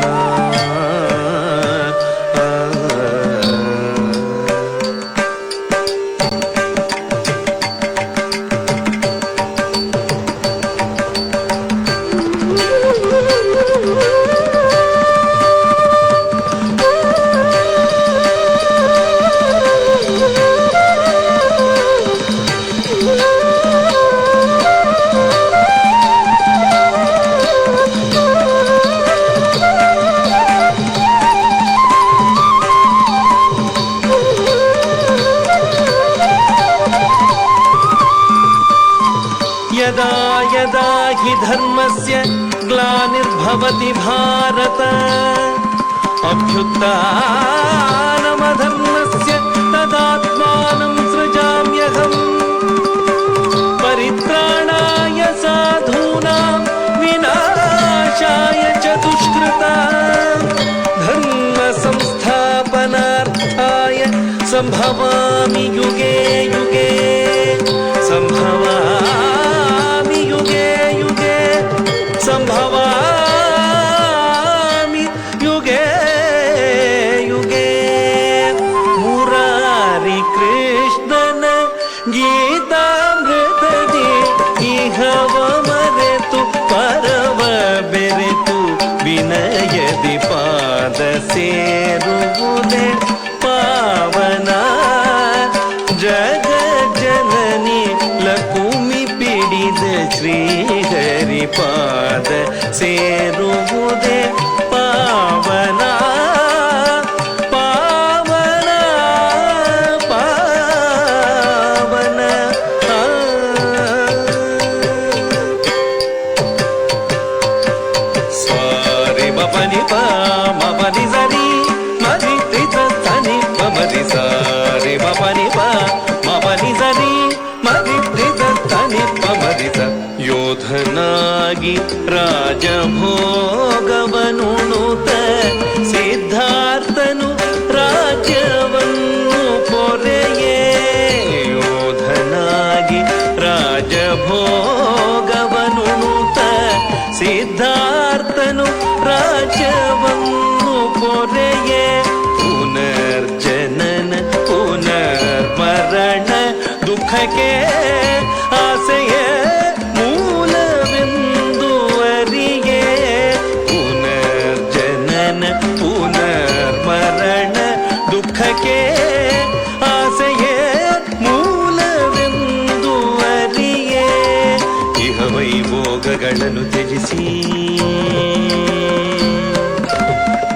यदा यदा हि धर्मस्य ग्लानिर्भवति भारत अभ्युत्थानमधर्मस्य तदात्मानं सृजाम्यहम् परित्राणाय साधूनां विनाशाय च दुष्कृतां धर्म संस्थापनार्थाय संभवामि युगे युगे संभवामि युगे युगे संभवामि युगे युगे मुरारी कृष्णन गीतामृतದಿ ಇಹವ ಮರೆತು ಪರವ ಬೆರೆತು ವಿನಯದಿ ಪಾದ ಸೇರುವುದೇ ಪಾವನ ಜಗ ಜನನಿ ಲಕುಮಿ ಪಿಡಿದ ಶ್ರೀಹರಿ ಪಾದ ಸೇರುವುದೇ ಪಾವನ ಪಾವನ ಪಾವನ ಸಾರಿ ಮಪನಿ ಪ ಮಪನಿ ಸರಿ ಮರಿ ತ್ರಿತ ಸನಿ ಮರಿ ಸಾರಿ ಮಪನಿ ಪ ಮಪನಿ ಸರಿ ಮರಿ ತ್ರಿತ ಸನಿ ಮರಿ ಸ ಯೋಧನಾಗಿ ರಾಜಭೋಗವನುಣುತ ಸಿದ್ಧಾರ್ಥನು ರಾಜ್ಯವನ್ನು ಪೊರೆಯೇ ಯೋಧನಾಗಿ ರಾಜಭೋಗವನುಣುತ ಸಿದ್ಧಾರ್ಥನು ರಾಜ್ಯವನ್ನು ಪೊರೆಯೇ ಪುನರ್ಜನನ ಪುನರ್ಮರಣ ದುಃಖಕ್ಕೆ ಆಸೆಯೇ ಮೂಲವೆಂದು ಅರಿಯೇ ಪುನರ್ಜನನ ಪುನರ್ಮರಣ ದುಃಖಕ್ಕೆ ಆಸೆಯೇ ಮೂಲವೆಂದು ಅರಿಯೇ ಇಹ ವೈಭೋಗಗಳನ್ನು ತ್ಯಜಿಸಿ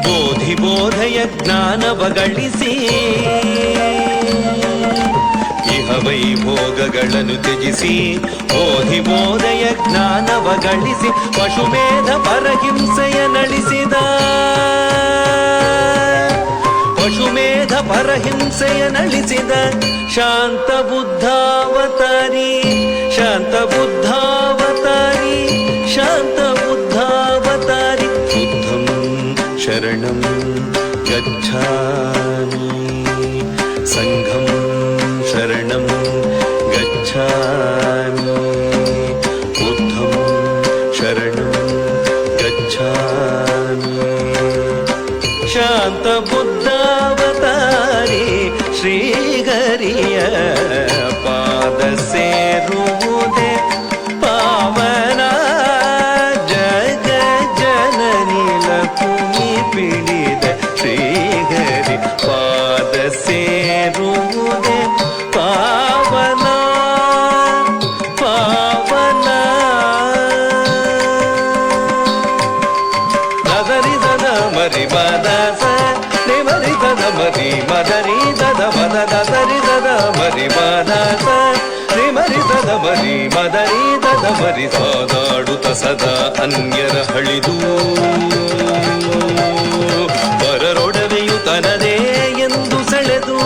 ಬೋಧಿ ಬೋಧಯ ಜ್ಞಾನವ ಗಳಿಸಿ ಇಹ ವೈಭೋಗಗಳನ್ನು ತ್ಯಜಿಸಿ ಬೋಧಿ ಬೋಧಯ ಜ್ಞಾನವ ಗಳಿಸಿ ಪಶುಮೇಧ ಪರಹಿಂಸೆಯ ನಳಿಸಿದ ಪಶುಮೇಧ ಪರಹಿಂಸೆಯ ನಳಿಸಿದ ಶಾಂತ ಬುದ್ಧಾವತಾರಿ ಶಾಂತ ಬುದ್ಧಾವತಾರಿ ಶಾಂತ ಬುದ್ಧಾವತಾರಿ ಬುದ್ಧಂ ಶರಣಂ ಗಚ್ಛಾಮಿ ಸಂಘಂ ಶರಣಂ ಗಚ್ಛಾಮಿ ಬುದ್ಧಂ ಶರಣಂ ಗಚ್ಛಾಮಿ ಶಾಂತ ಬುದ್ಧಾವತಾರಿ ಶ್ರೀಹರಿಯ ಪಾದ ಸೇರುವುದೇ ಪಾವನ ಜಗ ಜನನಿ ಲಕುಮಿ ಪಿಡಿದ ಶ್ರೀಹರಿ ಪಾದ ಸೇರುವುದೇ ಪಾವನ ಪಾವನ ನಗರಿ ದದ ಮರಿ ಬದ ಸ ಮರಿ ದದ ಮರಿ ಮದರಿ ದದ ಮದ ದರಿ ದದ ಮರಿ ಬದ ಸ ಮರಿ ದದ ಮರಿ ಮದರಿ ದದ ಮರಿ ಸಾದಾಡುತ್ತ ಸದಾ ಅನ್ಯರ ಹಳಿದು ಪರರೊಡವೆಯು ತನದೇ ಎಂದು ಸೆಳೆದು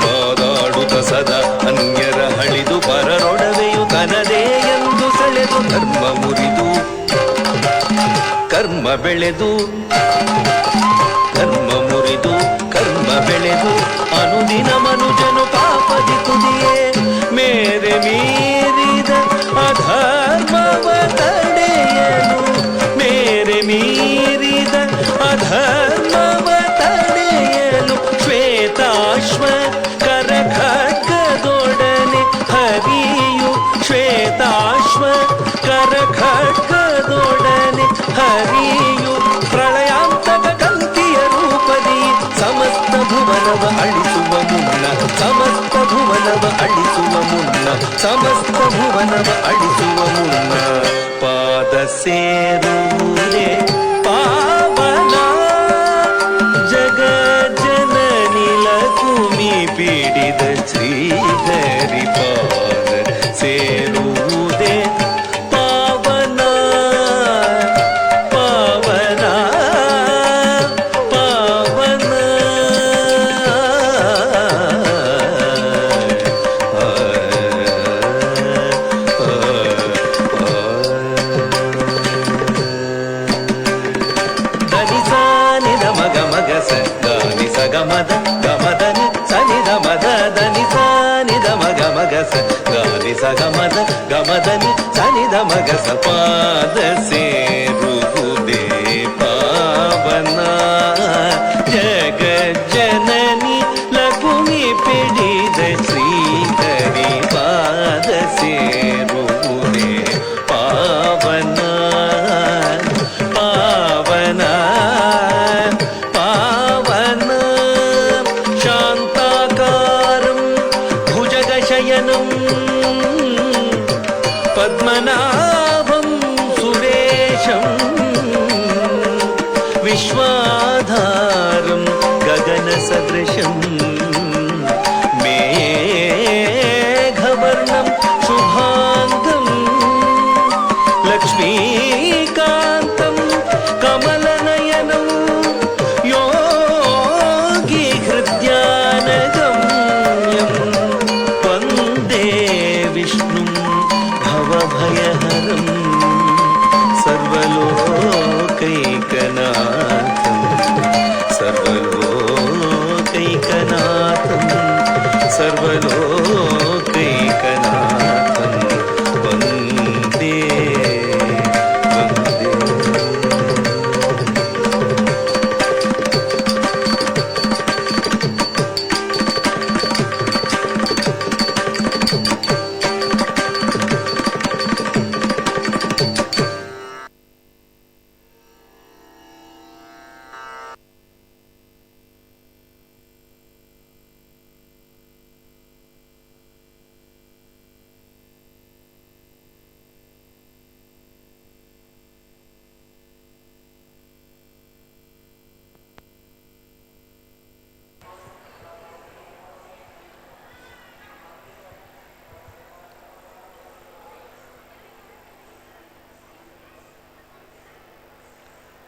ಸಾದಾಡುತ್ತ ಸದಾ ಅನ್ಯರ ಹಳಿದು ಪರರೊಡವೆಯು ತನದೇ ಎಂದು ಸೆಳೆದು ಧರ್ಮ ಮುರಿದು ಕರ್ಮ ಬೆಳೆದು ದೀನ ಮನುಜನು ಪಾಪದಿ ತುದಿಯೇ ಮೇರೆ ಮೀರಿದ ಅಧರ್ಮವ ತಡೆಯಲು ಮೇರೆ ಮೀರಿದ ಅಧರ್ಮವ ತಡೆಯಲು ಶ್ವೇತಾಶ್ವ ಕರ ಖಡ್ಗದೊಡನೆ ಹರಿಯು ಶ್ವೇತಾಶ್ವ ಕರ ಖಡ್ಗದೊಡನೆ ಹರಿಯು ಪ್ರಳಯಾಂತಕ ಕಂಕಿಯ ರೂಪದಿ ಸಮಸ್ತ ಭುವನವ ಅಳಿಸುವ ಮುನ್ನ ಸಮಸ್ತ ಭುವನವ ಅಳಿಸುವ ಮುನ್ನ ಸಮಸ್ತ ಭುವನವ ಅಳಿಸುವ ಮುನ್ನ ಪಾದ ಸೇರುವುದೇ ಪಾವನ ಜಗಜ್ಜನನಿ ಲಕುಮಿ ಪೀಡಿದ ಶ್ರೀಹರಿ ಪಾದ ಸೇರುವುದೇ ಪಾವನ ಪಾವನ ಪಾವನ ಧನಿ ಸಾನಿ ದ ಮಗ ಮಗ ಸ ಗಾನಿ ಸ ಗಮದ ಗಮದನಿ ಸನಿ ದ ಮದ ಧನಿ ಸಾನಿ ದ ಮಗ ಮಗ ಸ ಗಾನಿ ಸ ಗಮದ ಗಮದನಿ ಸನಿ ದ ಮಗ ಸ ಪಾದ ಸೇರುವುದೇ ಪಾವನ ಜಗಜ್ಜನನಿ ಲಕುಮಿ ಪಿಡಿದ ಶ್ರೀಹರಿ ಪಾದ ಸೇರುವುದೇ ಪಾವನ ಪಾವನ ಪಾವನ ಶಾಂತಾಕಾರಂ ಭುಜಗಶಯನಂ ಪದ್ಮನಾಭಂ ಸುರೇಶಂ ವಿಶ್ವಾಧಾರಂ ಗಗನ ಸದೃಶಂ ಮೇಘವರ್ಣಂ ಶುಭಾಂಗಂ ಲಕ್ಷ್ಮೀಕಾಂತಂ ಕಮಲನಯನಂ ಯೋಗಿ ಹೃದ್ಯಾನಗಮ್ಯಂ ವಂದೇ ವಿಷ್ಣುಂ ಭವಭಯಹರಂ ಸರ್ವಲೋಕೈಕನಾಥಂ ಸರ್ವಲೋಕೈಕನಾಥಂ ಸರ್ವಲೋಕೈಕನಾಥಂ ವಂದೇ ವಂದೇ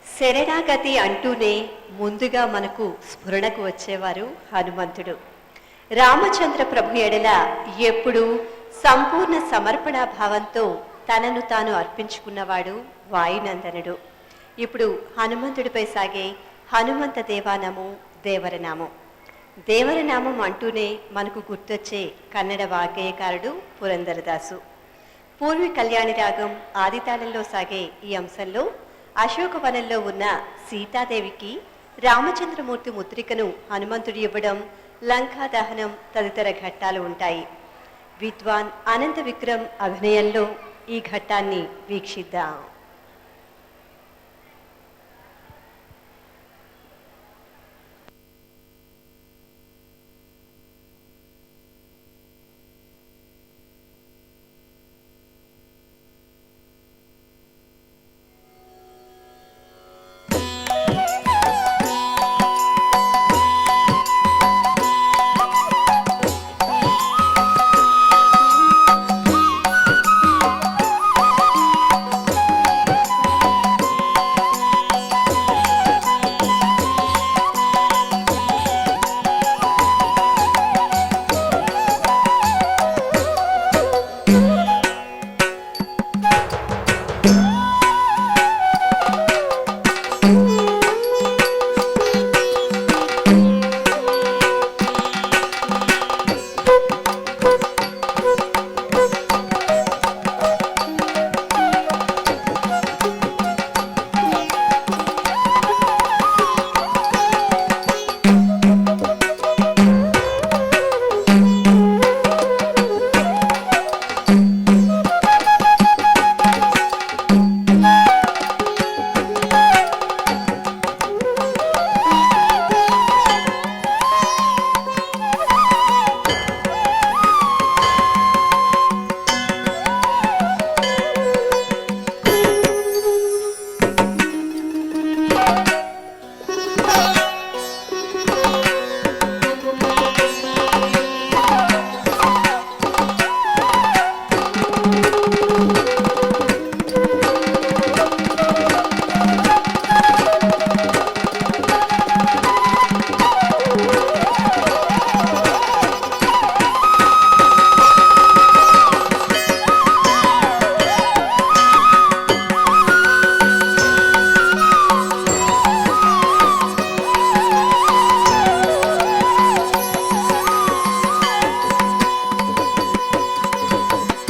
శరణాగతి అంటూనే ముందుగా మనకు స్ఫురణకు వచ్చేవారు హనుమంతుడు. రామచంద్ర ప్రభు ఎడల ఎప్పుడు సంపూర్ణ సమర్పణ భావంతో తనను తాను అర్పించుకున్నవాడు వాయునందనుడు. ఇప్పుడు హనుమంతుడిపై సాగే హనుమంత దేవానామం దేవరనామం. దేవరనామం అంటూనే మనకు గుర్తొచ్చే కన్నడ వాగ్గేయకారుడు పురందరదాసు. పూర్వి కళ్యాణి రాగం ఆదితాళంలో సాగే ఈ అంశంలో అశోకవనంలో ఉన్న సీతాదేవికి రామచంద్రమూర్తి ముద్రికను హనుమంతుడు ఇవ్వడం, లంకా దహనం తదితర ఘట్టాలు ఉంటాయి. విద్వాన్ అనంత విక్రమ్ అభినయంలో ఈ ఘట్టాన్ని వీక్షిద్దాం.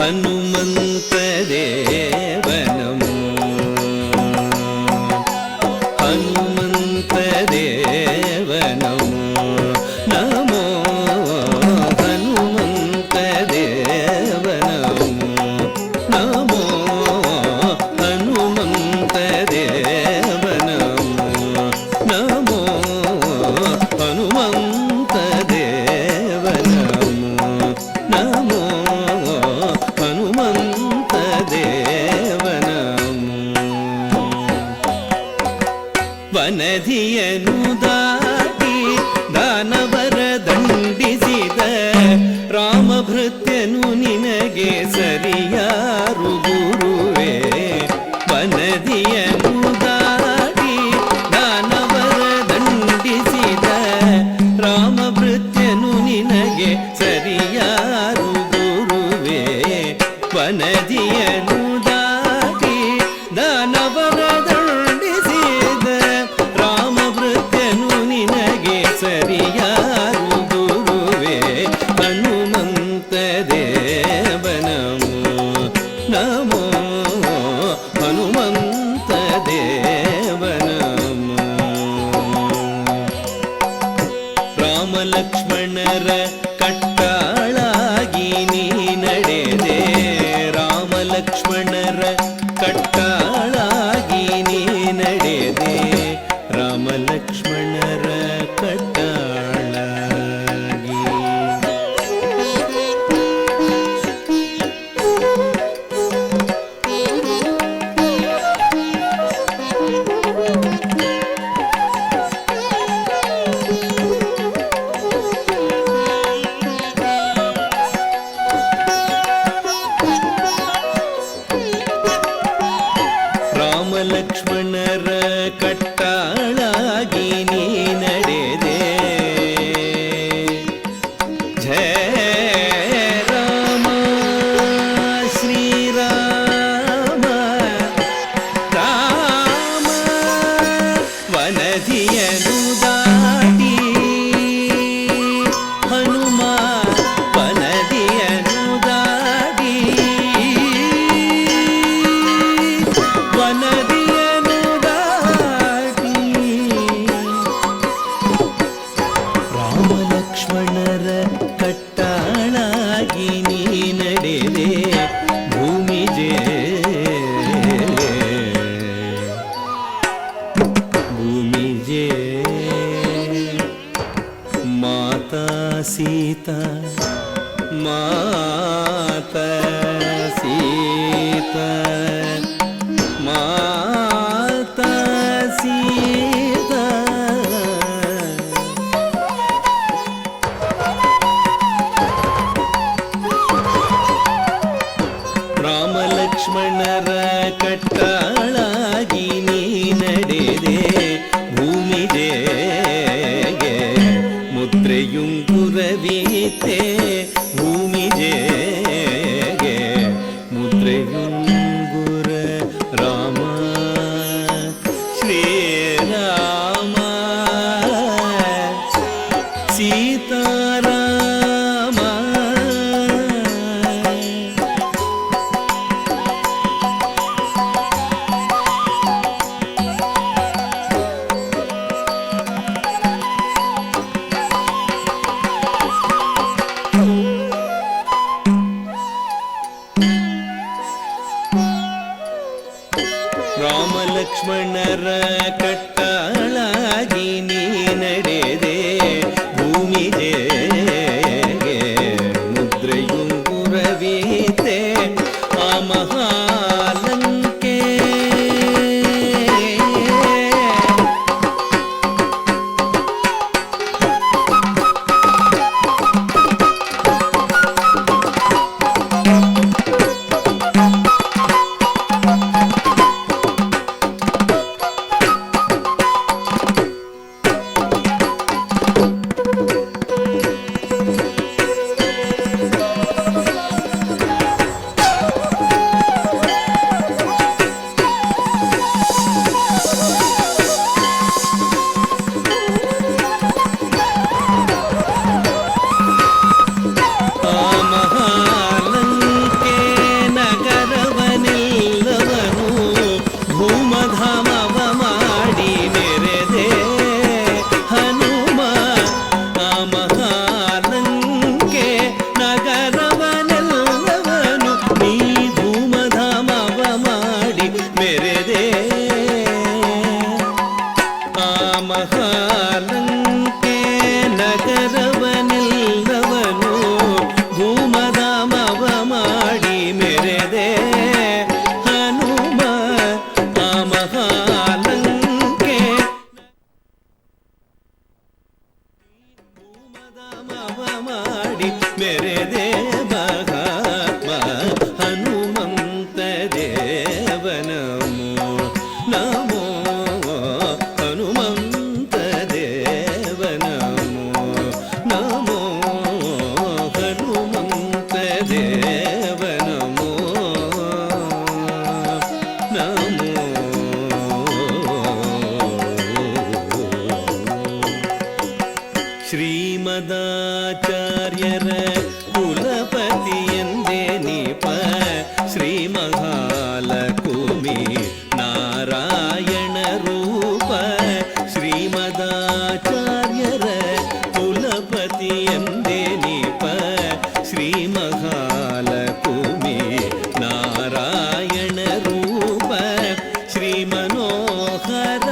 ಹನುಮಂತ ದೇವ ನಮೋ ಹನುಮಂತ ದೇವ ನಮೋ ನಮೋ ಹನುಮಂತ ದೇವ ನಮೋ ನಮೋ ಹನುಮಂತ ದೇವ ನಮೋ ನಮೋ ಹನುಮಂತ ದೇವ ನಮೋ ನಮೋ ಹನುಮಂತ ದೇವ ನಮೋ ವನಧಿಯನು ದಾಟಿ ದಾನವರ ದಂಡಿಸಿದ ರಾಮಭೃತ್ಯನು ನಿನಗೆ ಸರಿಯಾರು ಗುರುವೇ ವನದಿಯನು ದಾಟಿ ದಾನವರ ದಂಡಿಸಿದ ರಾಮಭೃತ್ಯನು ನಿನಗೆ ಸರಿಯಾರು ಗುರುವೇ ವನದಿಯನು ದಾಟಿ ದಾನವರ ದಂಡಿಸಿದ ರಾಮಭೃತ್ಯನು ನಿನಗೆ ಸರಿಯಾರು ಗುರುವೇ ಹನುಮಂತ ದೇವ ನಮೋ ನಮೋ ಹನುಮಂತ ದೇವ ನಮೋ ರಾಮ ಲಕ್ಷ್ಮಣರ ಕಟ್ಟಾಳಾಗಿ ನೀ ನಡೆದೆ ರಾಮ ಲಕ್ಷ್ಮಣರ ಕಟ್ಟಾಳಾಗಿ ನೀ ನಡೆದೆ ರಾಮ ಲಕ್ಷ್ಮಣರ ಕಟ್ಟಾಳಾಗಿ ರಾಮ ಲಕ್ಷ್ಮಣರ ಕಟ್ಟಾಳಾಗಿ ನೀ ನಡೆದೆ ಜಯ ರಾಮ ಶ್ರೀರಾಮ ರಾಮ ವನದಿಯನು ದಾಟಿ ಹನುಮ ವನದಿಯನು ದಾಟಿ ವನದಿಯನು ದಾಟಿ ರಾಮ ಲಕ್ಷ್ಮಣರ ಕಟ್ಟಾಳಾಗಿ ನೀ ನಡೆದೆ ಭೂಮಿಜೆ ಭೂಮಿಜೆ ಮಾತಾ ಸೀತಾ ಮಾತಾ ಸೀತಾ ಮಾತಾ ಸೀತಾ ರಾಮ ಲಕ್ಷ್ಮಣರ ಕಟ್ಟಾಳಾಗಿ ನೀ ನಡೆದೆ ಭೂಮಿಗೆ ಮುದ್ರೆಯುಂಗುರವೀತೆ ಭೂಮಿಗೆ ಮುದ್ರೆಯುಂಗುರ ರಾಮ ಶ್ರೀರಾಮ ಸೀತಾರಾಮ ರಾಮ ಲಕ್ಷ್ಮಣರ ಕಟ್ಟಾಳಾಗಿ ನೀ ನಡೆದೆ ಭೂಮಿಗೆ ಮುದ್ರೆಯುಂಗುರವೀತೆ ಆ ಮಹಾಲಂಕೆ ಮೆರೆದೆ ಮಹಾತ್ಮ ಹನುಮಂತ ದೇವ ನಮೋ ನಮೋ ಹನುಮಂತ ದೇವ ನಮೋ ನಮೋ ಹನುಮಂತ ದೇವ ನಮೋ ನಮೋ ಶ್ರೀಮದಾಚಾರ್ಯರ ಕುಲಪತಿಯಂದೇ ನಿಪ ಶ್ರೀ ಮಹಾಲಕುಮಿ ನಾರಾಯಣ ರೂಪ ಶ್ರೀಮದಾಚಾರ್ಯರ ಕುಲಪತಿಯಂದೇ ನಿಪ ಶ್ರೀ ಮಹಾಲಕುಮಿ ನಾರಾಯಣ ರೂಪ ಶ್ರೀ ಮನೋಹರ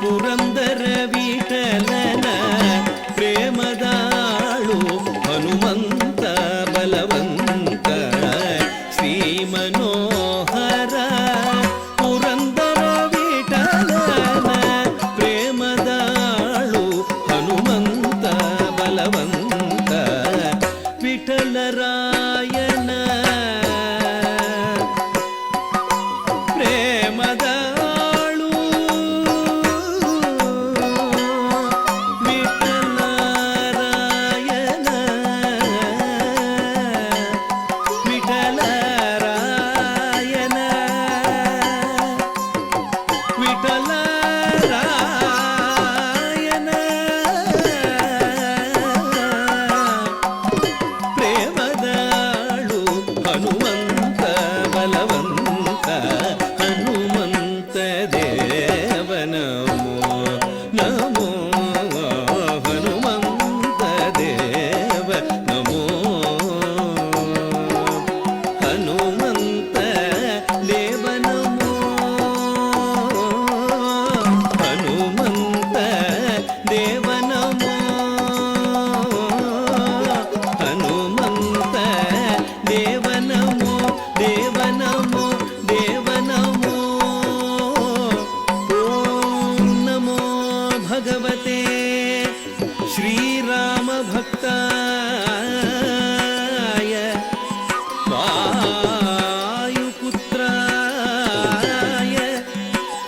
ಪುರಂದರ ವಿಠಲನ ಪ್ರೇಮದಾಳು ಹನುಮಂತ ಬಲವಂತ ಶ್ರೀ ಮನೋಹರ ಪುರಂದರ ವಿಠಲನ ಪ್ರೇಮದಾಳು ಹನುಮಂತ ಬಲವಂತ ವಿಠಲರಾಯನ ಪ್ರೇಮದಾಳು ವಿಠಲರಾಯನ ವಿಠಲರಾಯನ ವಿಠಲರಾಯನ ಪ್ರೇಮದಾಳು ಹನುಮಂತ ಬಲವಂತ ಹನುಮಂತ ದೇವ ನಮೋ ನಮೋ ಹನುಮಂತ ದೇವ ನಮೋ ಹನುಮಂತ ದೇವ ನಮೋ ಹನುಮಂತ ದೇವ ನಮೋ ಹನುಮಂತ ದೇವ ನಮೋ ದೇವ ನಮೋ ದೇವ ನಮೋ ಓಂ ನಮೋ ಭಗವತೆ ಶ್ರೀರಾಮ ಭಕ್ತಾಯ ವಾಯುಪುತ್ರಾಯ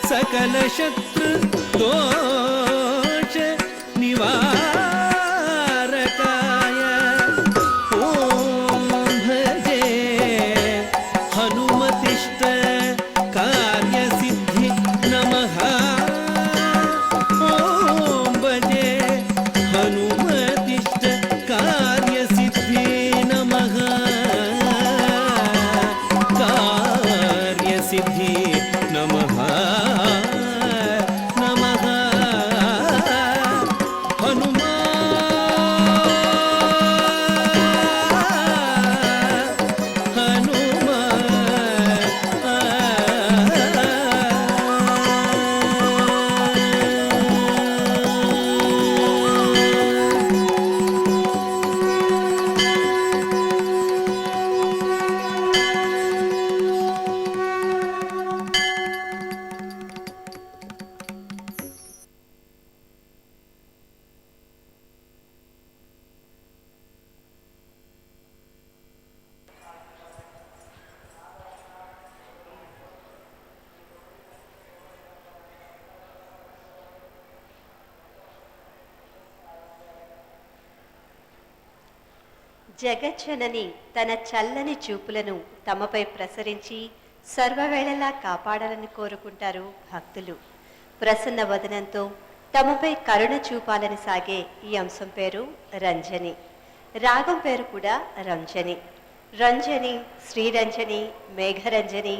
ಸಕಲ ಶತ್ರು ದೋಷ ನಿವಾರಕಾಯ ಓಂ ಭಜೆ ಹನುಮತಿಷ್ಠ ಕಾರ್ಯಸಿದ್ಧಿ ನಮಃ ಓಂ ಭಜೆ ಹನುಮತಿಷ್ಠ ಕಾರ್ಯಸಿದ್ಧಿ ನಮಃ ಕಾರ್ಯಸಿದ್ಧಿ ನಮಃ ನಮಃ ಹನುಮಾ ಹನುಮ జగజ్జనని తన చల్లని చూపులను తమపై ప్రసరించి సర్వవేళలా కాపాడాలని కోరుకుంటారు భక్తులు. ప్రసన్న వదనంతో తమపై కరుణ చూపాలని సాగే ఈ అంశం పేరు రంజని. రాగం పేరు కూడా రంజని. రంజని, శ్రీరంజని, మేఘరంజని,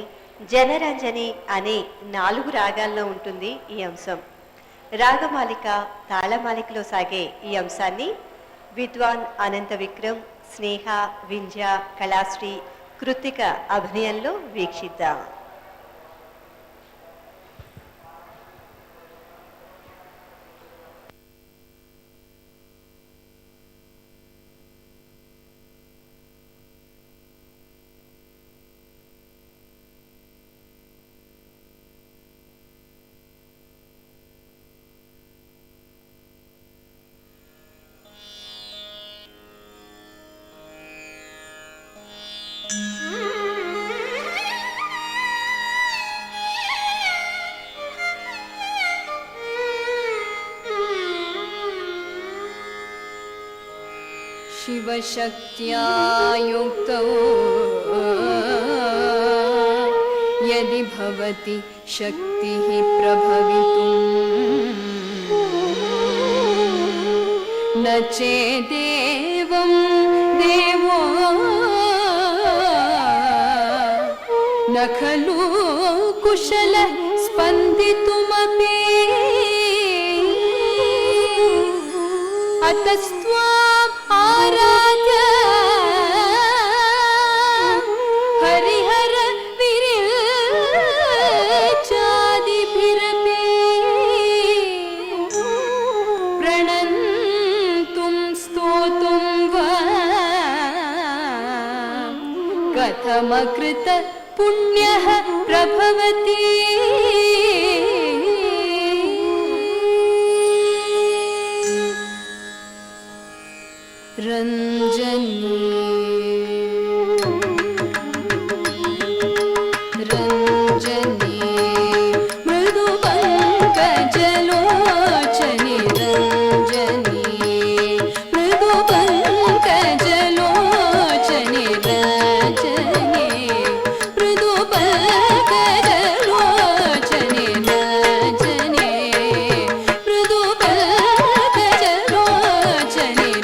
జనరంజని అనే 4 రాగాల్లో ఉంటుంది ఈ అంశం. రాగమాలిక, తాళమాలికలో సాగే ఈ అంశాన్ని విద్వాన్ అనంత విక్రమ్, స్నేహ, వింజ, కళాశ్రీ, కృతిక అభినయంలో వీక్షిద్దాం. शिवशक्त्या युक्तौ यदि भवति शक्तिः प्रभवितुम् न चेदेवं देवो न खलु कुशलः स्पन्दितुमपि अतस्त्वाम् आराध्य हरिहर विरिचादिभिरपि प्रणन्तुं स्तोतुं वा कथमकृत पुण्यः प्रभवति रञ्जनी रञ्जनी मृदुपङ्कजलोचने रञ्जनी मृदुपङ्कजलोचने रञ्जनी मृदुपङ्कजलोचने रञ्जनी मृदुपङ्कजलोचने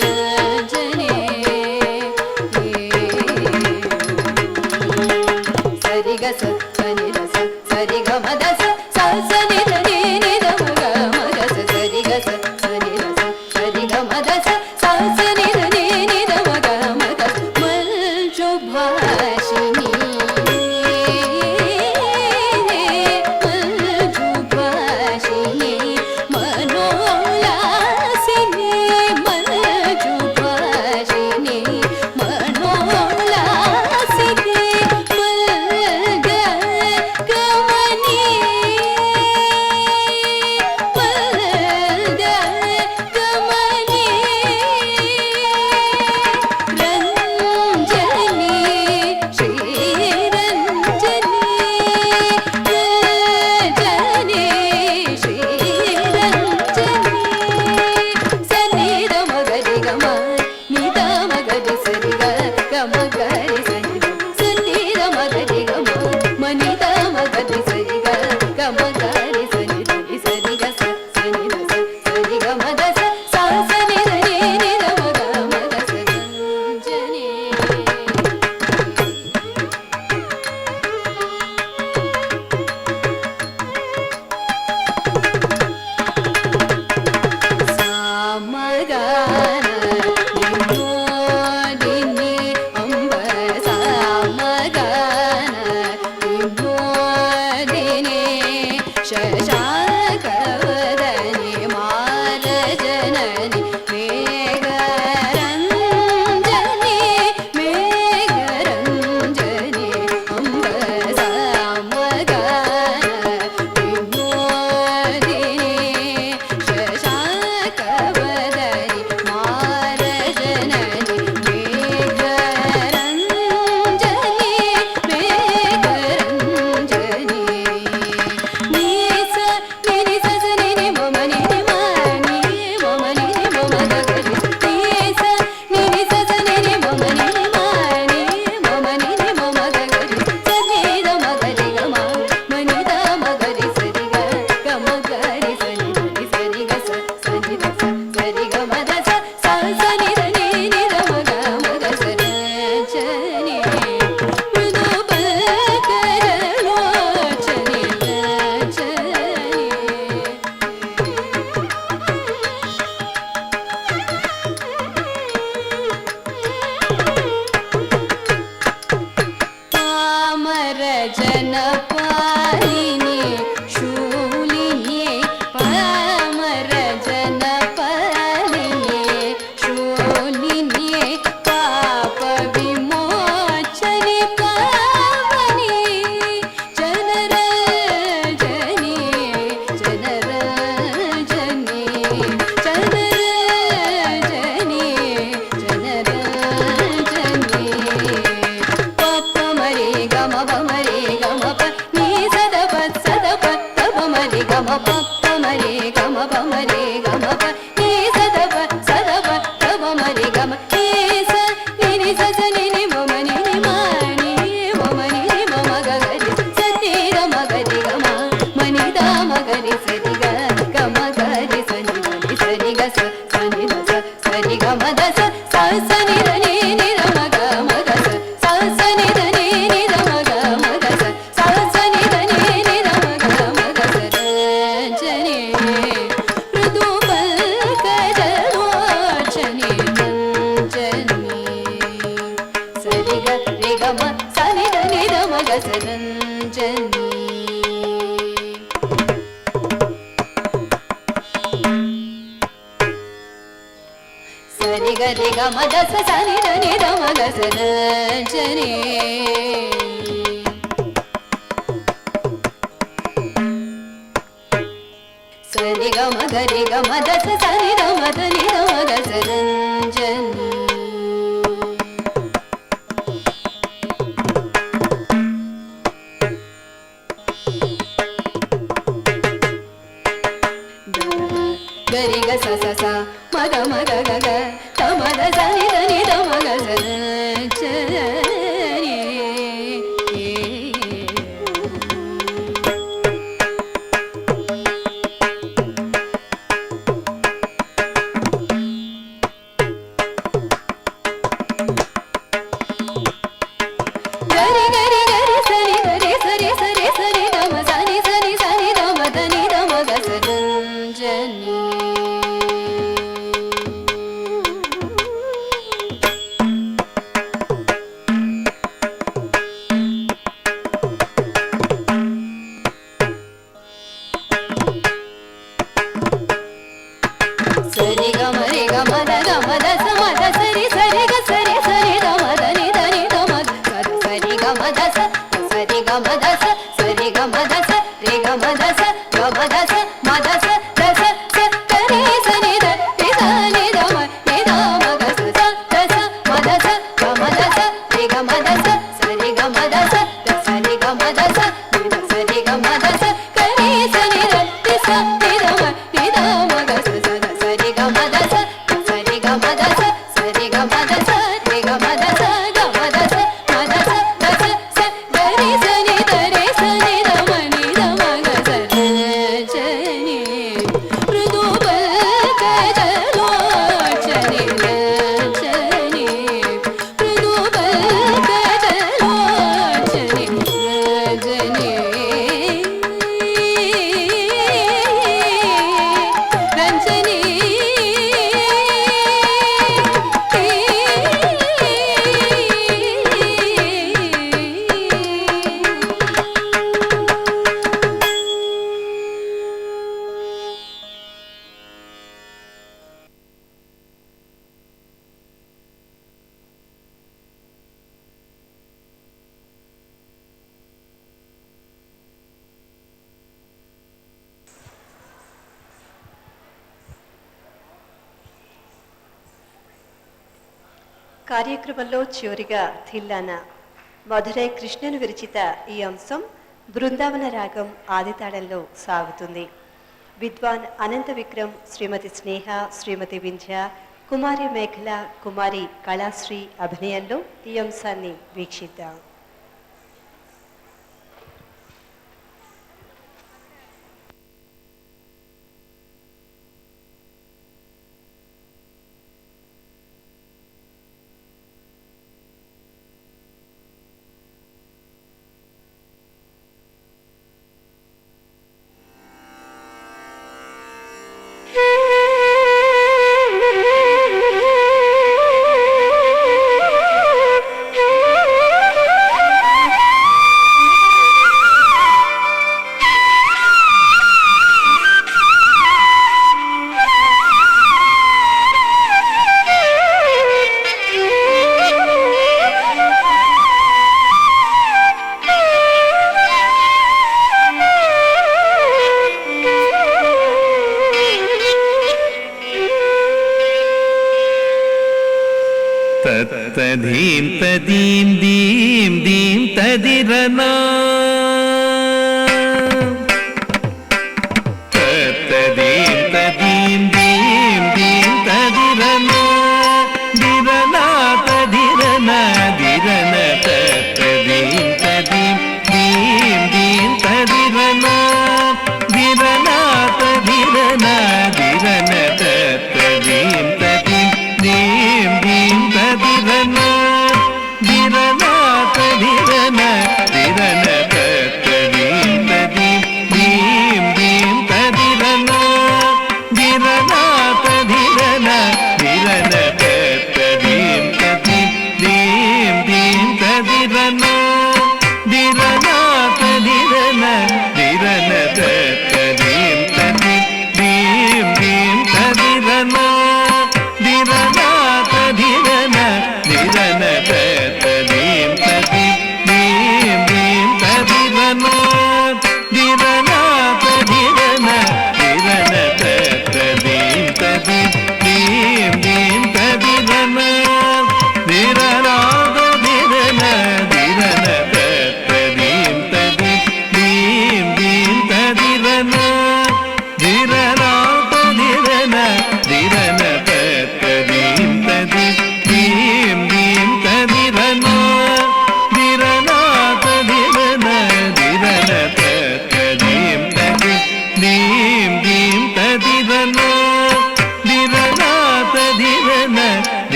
रञ्जनी కార్యక్రమంలో చివరిగా థిల్లానా మధురై కృష్ణను విరచిత ఈ అంశం బృందావన రాగం ఆదితాళంలో సాగుతుంది. విద్వాన్ అనంత విక్రమ్, శ్రీమతి స్నేహ, శ్రీమతి వింధ్య, కుమారి మేఖల, కుమారి కళాశ్రీ అభినయంలో ఈ అంశాన్ని వీక్షిద్దాం. తదీం తదీం దీం దీం తదిరనా తదీం తదీం దీం దీం తదిరనా దిరనా తదిరనా దిరన తదీం తదీం దీం దీం తదిరనా దిరనా తదిరనా దిరన తదీం తదీం దీం దీం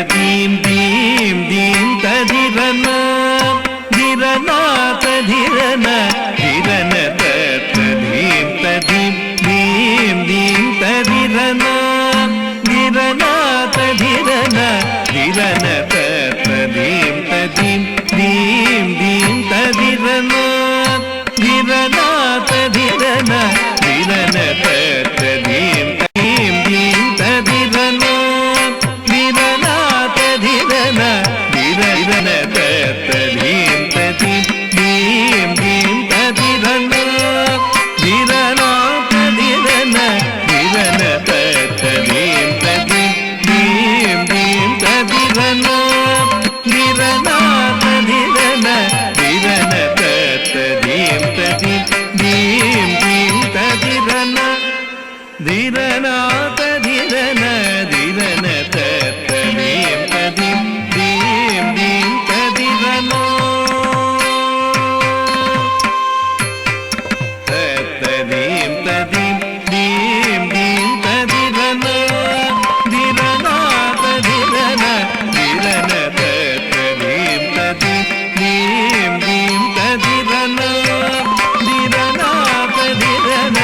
ததீம் தீம் தீம் ததிரன திரன ததிரன திரன ததீம் ததீம் தீம் தீம் ததிரன திரன ததிரன திரன ததீம் ததீம் தீம் தீம் ததிரன திரன ததிரன திரன ததீம் தீம் தீம் ததிரன திரன ததிரன திரன ததீம் ததீம் தீம் தீம் ததிரன திரன ததிரன திரன ததீம் ததீம் தீம் தீம் ததிரன திரன ததிரன திரன ததீம் ததீம் தீம் தீம் ததிரன திரன ததிரன திரன ததீம் ததீம் தீம் தீம் ததிரன ததீம் ததீம் தீம் தீம் ததிரன திரன ததிரன திரன ததீம் ததீம் தீம் தீம் ததிரன திரன ததிரன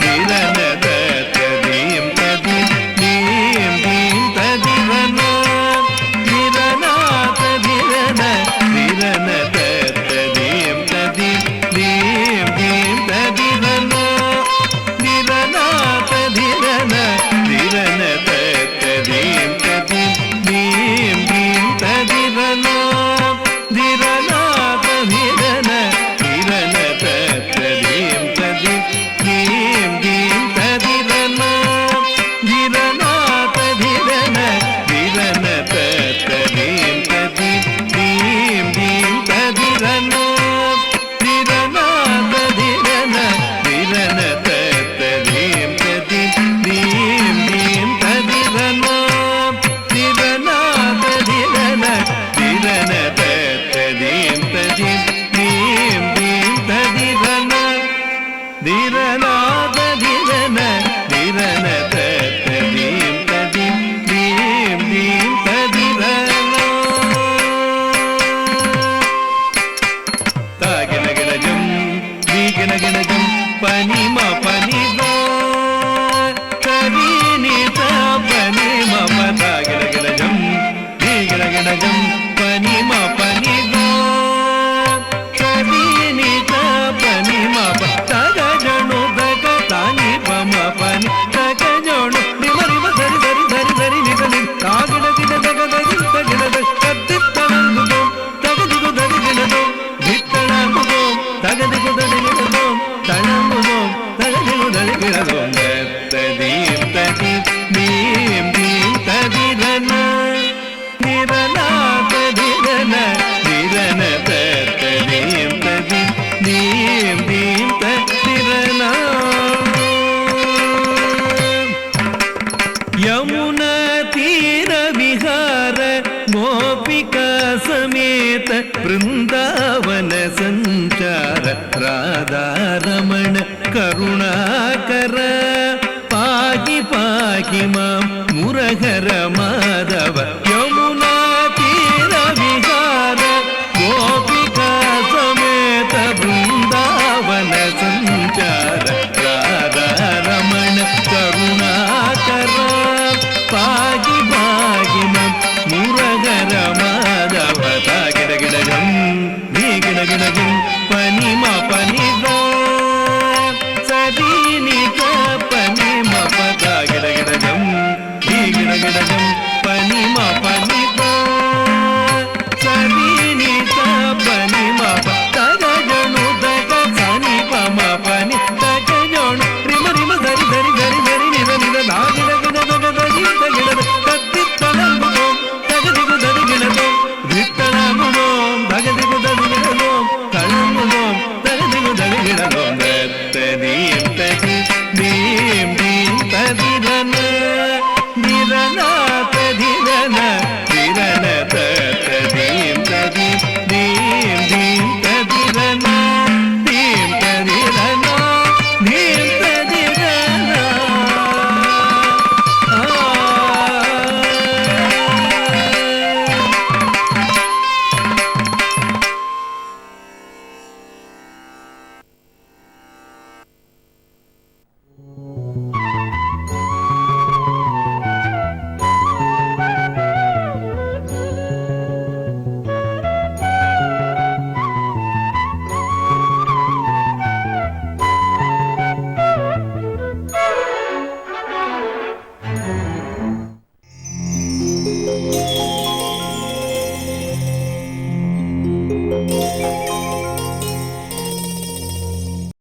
திரன ததீம் ததீம் தீம் தீம் ததிரன திரன ததிரன திரன ததீம் ததீம் தீம் தீம் ததிரன திரன ததிரன திரன ததீம் ததீம் தீம் தீம் ததிரன திரன ததிரன திரன ததீம் ததீம் தீம் தீம் ததிரன திரன ததிரன திரன ததீம் ததீம் தீம் தீம் ததிரன திரன ததிரன திரன ததீம் ததீம் தீம் தீம் ததிரன திரன ததிரன திரன ததீம் ததீம் தீம் தீம் ததிரன திரன ததிரன திரன ததீம் ததீம் தீம் தீம் ததிரன தாகினகினஜம் தீகினகினஜம் பனிம பனிதோ கரீனித பனிம பதாகினகினஜம் தீகினகினஜம் பனிம பனிதோ கரீனித பனிಮ பதகஜணு தக தாನಿ ಪಮ ಪನಿ ತಗಜೋಣು ನಿಮ ನಿಮ ಸರಿ ಸರಿ ಸರಿ ಸರಿ ನಿತ ನಿ ತಾಗಿಡ ದಿನ ತಗ ದಗಿ ತಗಿಡ ಕತ್ತಿತ್ತನಂಗುದೋ ತಗದಿಗು ದಗಿದಿನದೋ ಗಿತ್ತಳಂಗುದೋ ತಗದಿಗು ದಗಿದಿನದೋ ತಳಂಗುದೋ ತಗದಿಗು ದಗಿದಿನದೋ ತದೀಂ ತದೀಂ ದೀಂ ದೀಂ ತದಿರನ ನಿರನ ತದಿರನ ನಿರನ ತದೀಂ ತದೀಂ ದೀಂ ದೀಂ ತದಿರನ ಯಮುನಾ ತೀರ ವಿಹಾರ ಗೋಪಿಕಾ ಸಮೇತ ಬೃಂದಾವನ ಸಂಚಾರ ರಾಧಾರಮಣ ಕರುಣಾಕರ ಪಾಗಿ ಪಾಗಿ ಮಾಂ ಮುರಹರ ಮಾಧವ